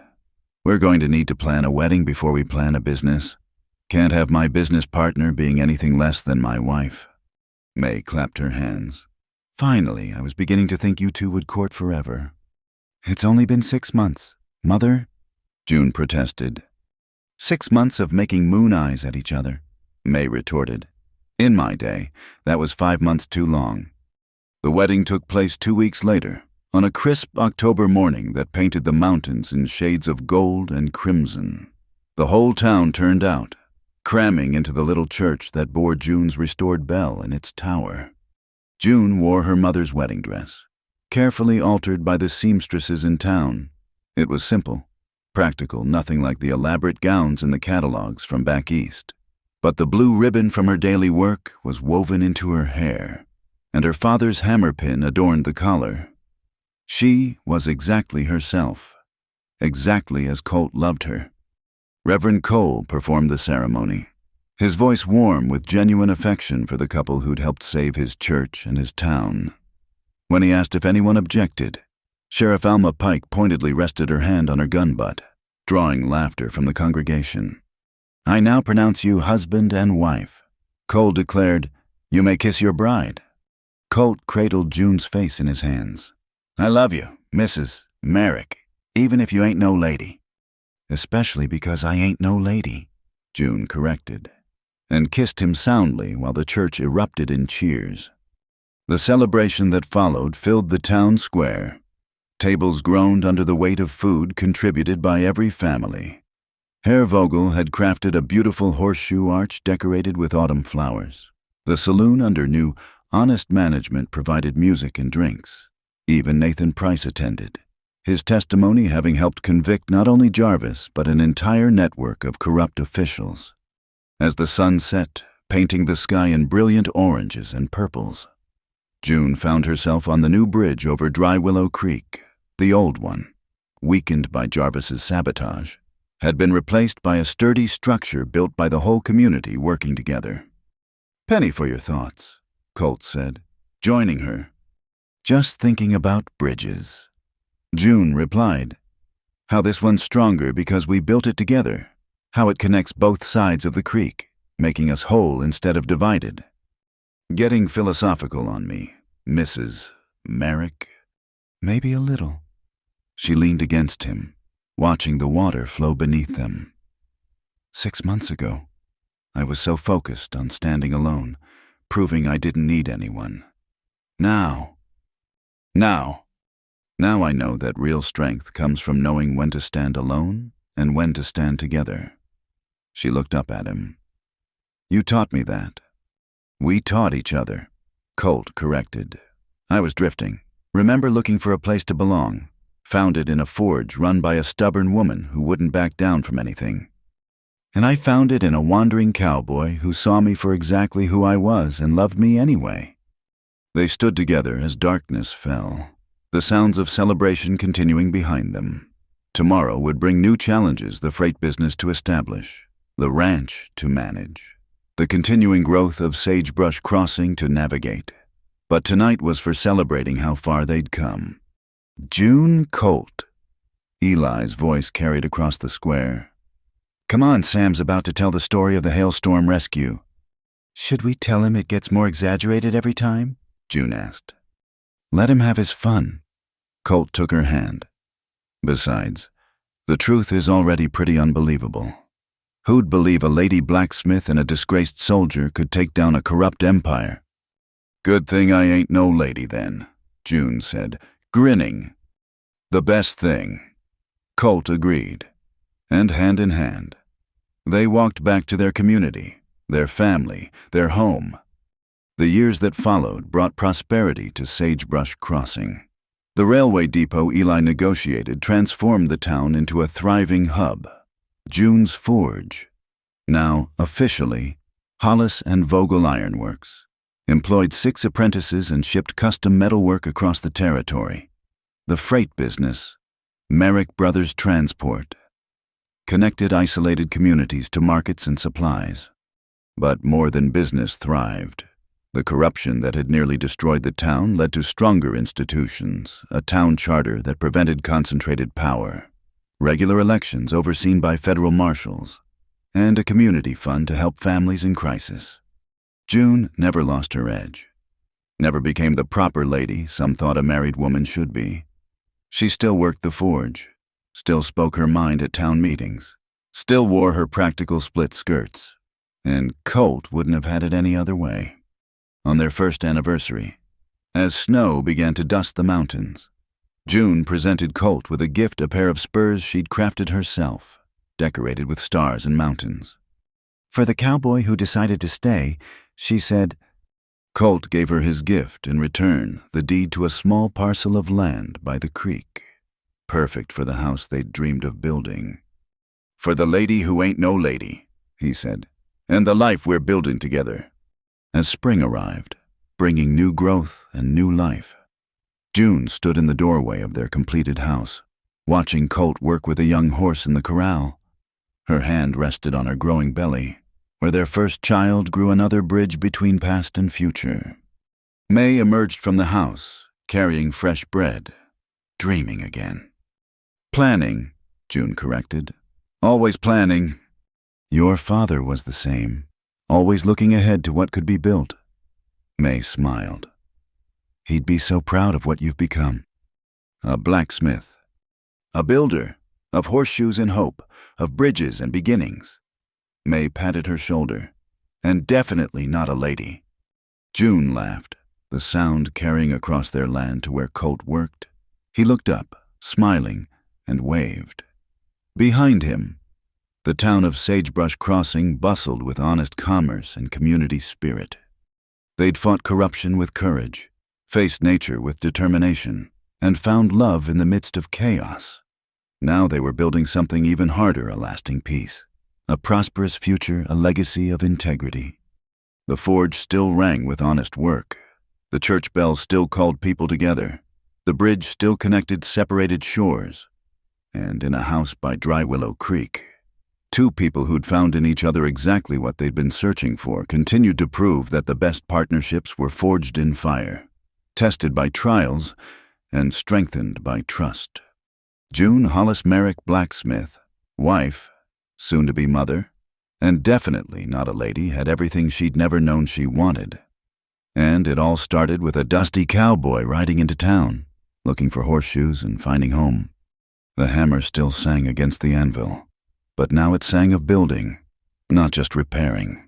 we're going to need to plan a wedding before we plan a business. Can't have my business partner being anything less than my wife. May clapped her hands. Finally, I was beginning to think you two would court forever. It's only been 6 months, Mother, June protested. 6 months of making moon eyes at each other, May retorted. In my day, that was 5 months too long. The wedding took place 2 weeks later, on a crisp October morning that painted the mountains in shades of gold and crimson. The whole town turned out, cramming into the little church that bore June's restored bell in its tower. June wore her mother's wedding dress, carefully altered by the seamstresses in town. It was simple, practical, nothing like the elaborate gowns in the catalogs from back east. But the blue ribbon from her daily work was woven into her hair, and her father's hammer pin adorned the collar. She was exactly herself, exactly as Colt loved her. Reverend Cole performed the ceremony, his voice warm with genuine affection for the couple who'd helped save his church and his town. When he asked if anyone objected, Sheriff Alma Pike pointedly rested her hand on her gun butt, drawing laughter from the congregation. I now pronounce you husband and wife. Cole declared, you may kiss your bride. Colt cradled June's face in his hands. I love you, Mrs. Merrick, even if you ain't no lady. Especially because I ain't no lady, June corrected, and kissed him soundly while the church erupted in cheers. The celebration that followed filled the town square. Tables groaned under the weight of food contributed by every family. Herr Vogel had crafted a beautiful horseshoe arch decorated with autumn flowers. The saloon under new, honest management provided music and drinks. Even Nathan Price attended, his testimony having helped convict not only Jarvis but an entire network of corrupt officials. As the sun set, painting the sky in brilliant oranges and purples, June found herself on the new bridge over Dry Willow Creek. The old one, weakened by Jarvis's sabotage, had been replaced by a sturdy structure built by the whole community working together. Penny for your thoughts, Colt said, joining her. Just thinking about bridges. June replied, how this one's stronger because we built it together, how it connects both sides of the creek, making us whole instead of divided. Getting philosophical on me, Mrs. Merrick? Maybe a little. She leaned against him, watching the water flow beneath them. 6 months ago, I was so focused on standing alone, proving I didn't need anyone. Now I know that real strength comes from knowing when to stand alone and when to stand together. She looked up at him. You taught me that. We taught each other, Colt corrected. I was drifting. Remember looking for a place to belong. Found it in a forge run by a stubborn woman who wouldn't back down from anything. And I found it in a wandering cowboy who saw me for exactly who I was and loved me anyway. They stood together as darkness fell, the sounds of celebration continuing behind them. Tomorrow would bring new challenges the freight business to establish, the ranch to manage, the continuing growth of Sagebrush Crossing to navigate. But tonight was for celebrating how far they'd come. June Colt. Eli's voice carried across the square. Come on, Sam's about to tell the story of the hailstorm rescue. Should we tell him it gets more exaggerated every time? June asked. Let him have his fun. Colt took her hand. Besides, the truth is already pretty unbelievable. Who'd believe a lady blacksmith and a disgraced soldier could take down a corrupt empire? Good thing I ain't no lady then, June said, grinning. The best thing. Colt agreed, and hand in hand, they walked back to their community, their family, their home. The years that followed brought prosperity to Sagebrush Crossing. The railway depot Eli negotiated transformed the town into a thriving hub, June's Forge, now officially Hollis and Vogel Ironworks, employed 6 apprentices and shipped custom metalwork across the territory. The freight business, Merrick Brothers Transport, connected isolated communities to markets and supplies. But more than business thrived. The corruption that had nearly destroyed the town led to stronger institutions, a town charter that prevented concentrated power, regular elections overseen by federal marshals, and a community fund to help families in crisis. June never lost her edge, never became the proper lady some thought a married woman should be. She still worked the forge, still spoke her mind at town meetings, still wore her practical split skirts, and Colt wouldn't have had it any other way. On their first anniversary, as snow began to dust the mountains, June presented Colt with a gift, a pair of spurs she'd crafted herself, decorated with stars and mountains. For the cowboy who decided to stay, she said. Colt gave her his gift, in return, the deed to a small parcel of land by the creek, perfect for the house they'd dreamed of building. "For the lady who ain't no lady," he said, "and the life we're building together." As spring arrived, bringing new growth and new life, June stood in the doorway of their completed house, watching Colt work with a young horse in the corral. Her hand rested on her growing belly, where their first child grew another bridge between past and future. May emerged from the house, carrying fresh bread, dreaming again. "Planning," June corrected. "Always planning." "Your father was the same, always looking ahead to what could be built." May smiled. "He'd be so proud of what you've become." "A blacksmith, a builder, of horseshoes and hope, of bridges and beginnings." May patted her shoulder. "And definitely not a lady." June laughed, the sound carrying across their land to where Colt worked. He looked up, smiling, and waved. Behind him, the town of Sagebrush Crossing bustled with honest commerce and community spirit. They'd fought corruption with courage, faced nature with determination, and found love in the midst of chaos. Now they were building something even harder, a lasting peace, a prosperous future, a legacy of integrity. The forge still rang with honest work. The church bells still called people together. The bridge still connected separated shores. And in a house by Dry Willow Creek, 2 people who'd found in each other exactly what they'd been searching for continued to prove that the best partnerships were forged in fire, tested by trials, and strengthened by trust. June Hollis Merrick, blacksmith, wife, soon-to-be mother, and definitely not a lady, had everything she'd never known she wanted. And it all started with a dusty cowboy riding into town, looking for horseshoes and finding home. The hammer still sang against the anvil, but now it sang of building, not just repairing,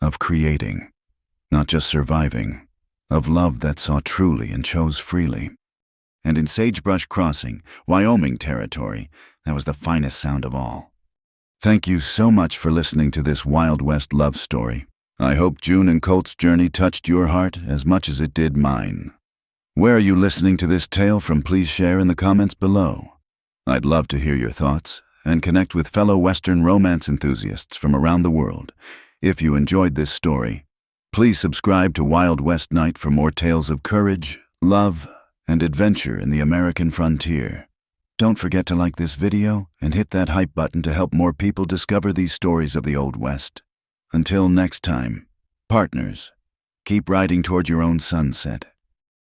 of creating, not just surviving, of love that saw truly and chose freely. And in Sagebrush Crossing, Wyoming territory, that was the finest sound of all. Thank you so much for listening to this Wild West love story. I hope June and Colt's journey touched your heart as much as it did mine. Where are you listening to this tale from? Please share in the comments below. I'd love to hear your thoughts and connect with fellow Western romance enthusiasts from around the world. If you enjoyed this story, please subscribe to Wild West Night for more tales of courage, love, and adventure in the American frontier. Don't forget to like this video and hit that hype button to help more people discover these stories of the Old West. Until next time, partners, keep riding toward your own sunset.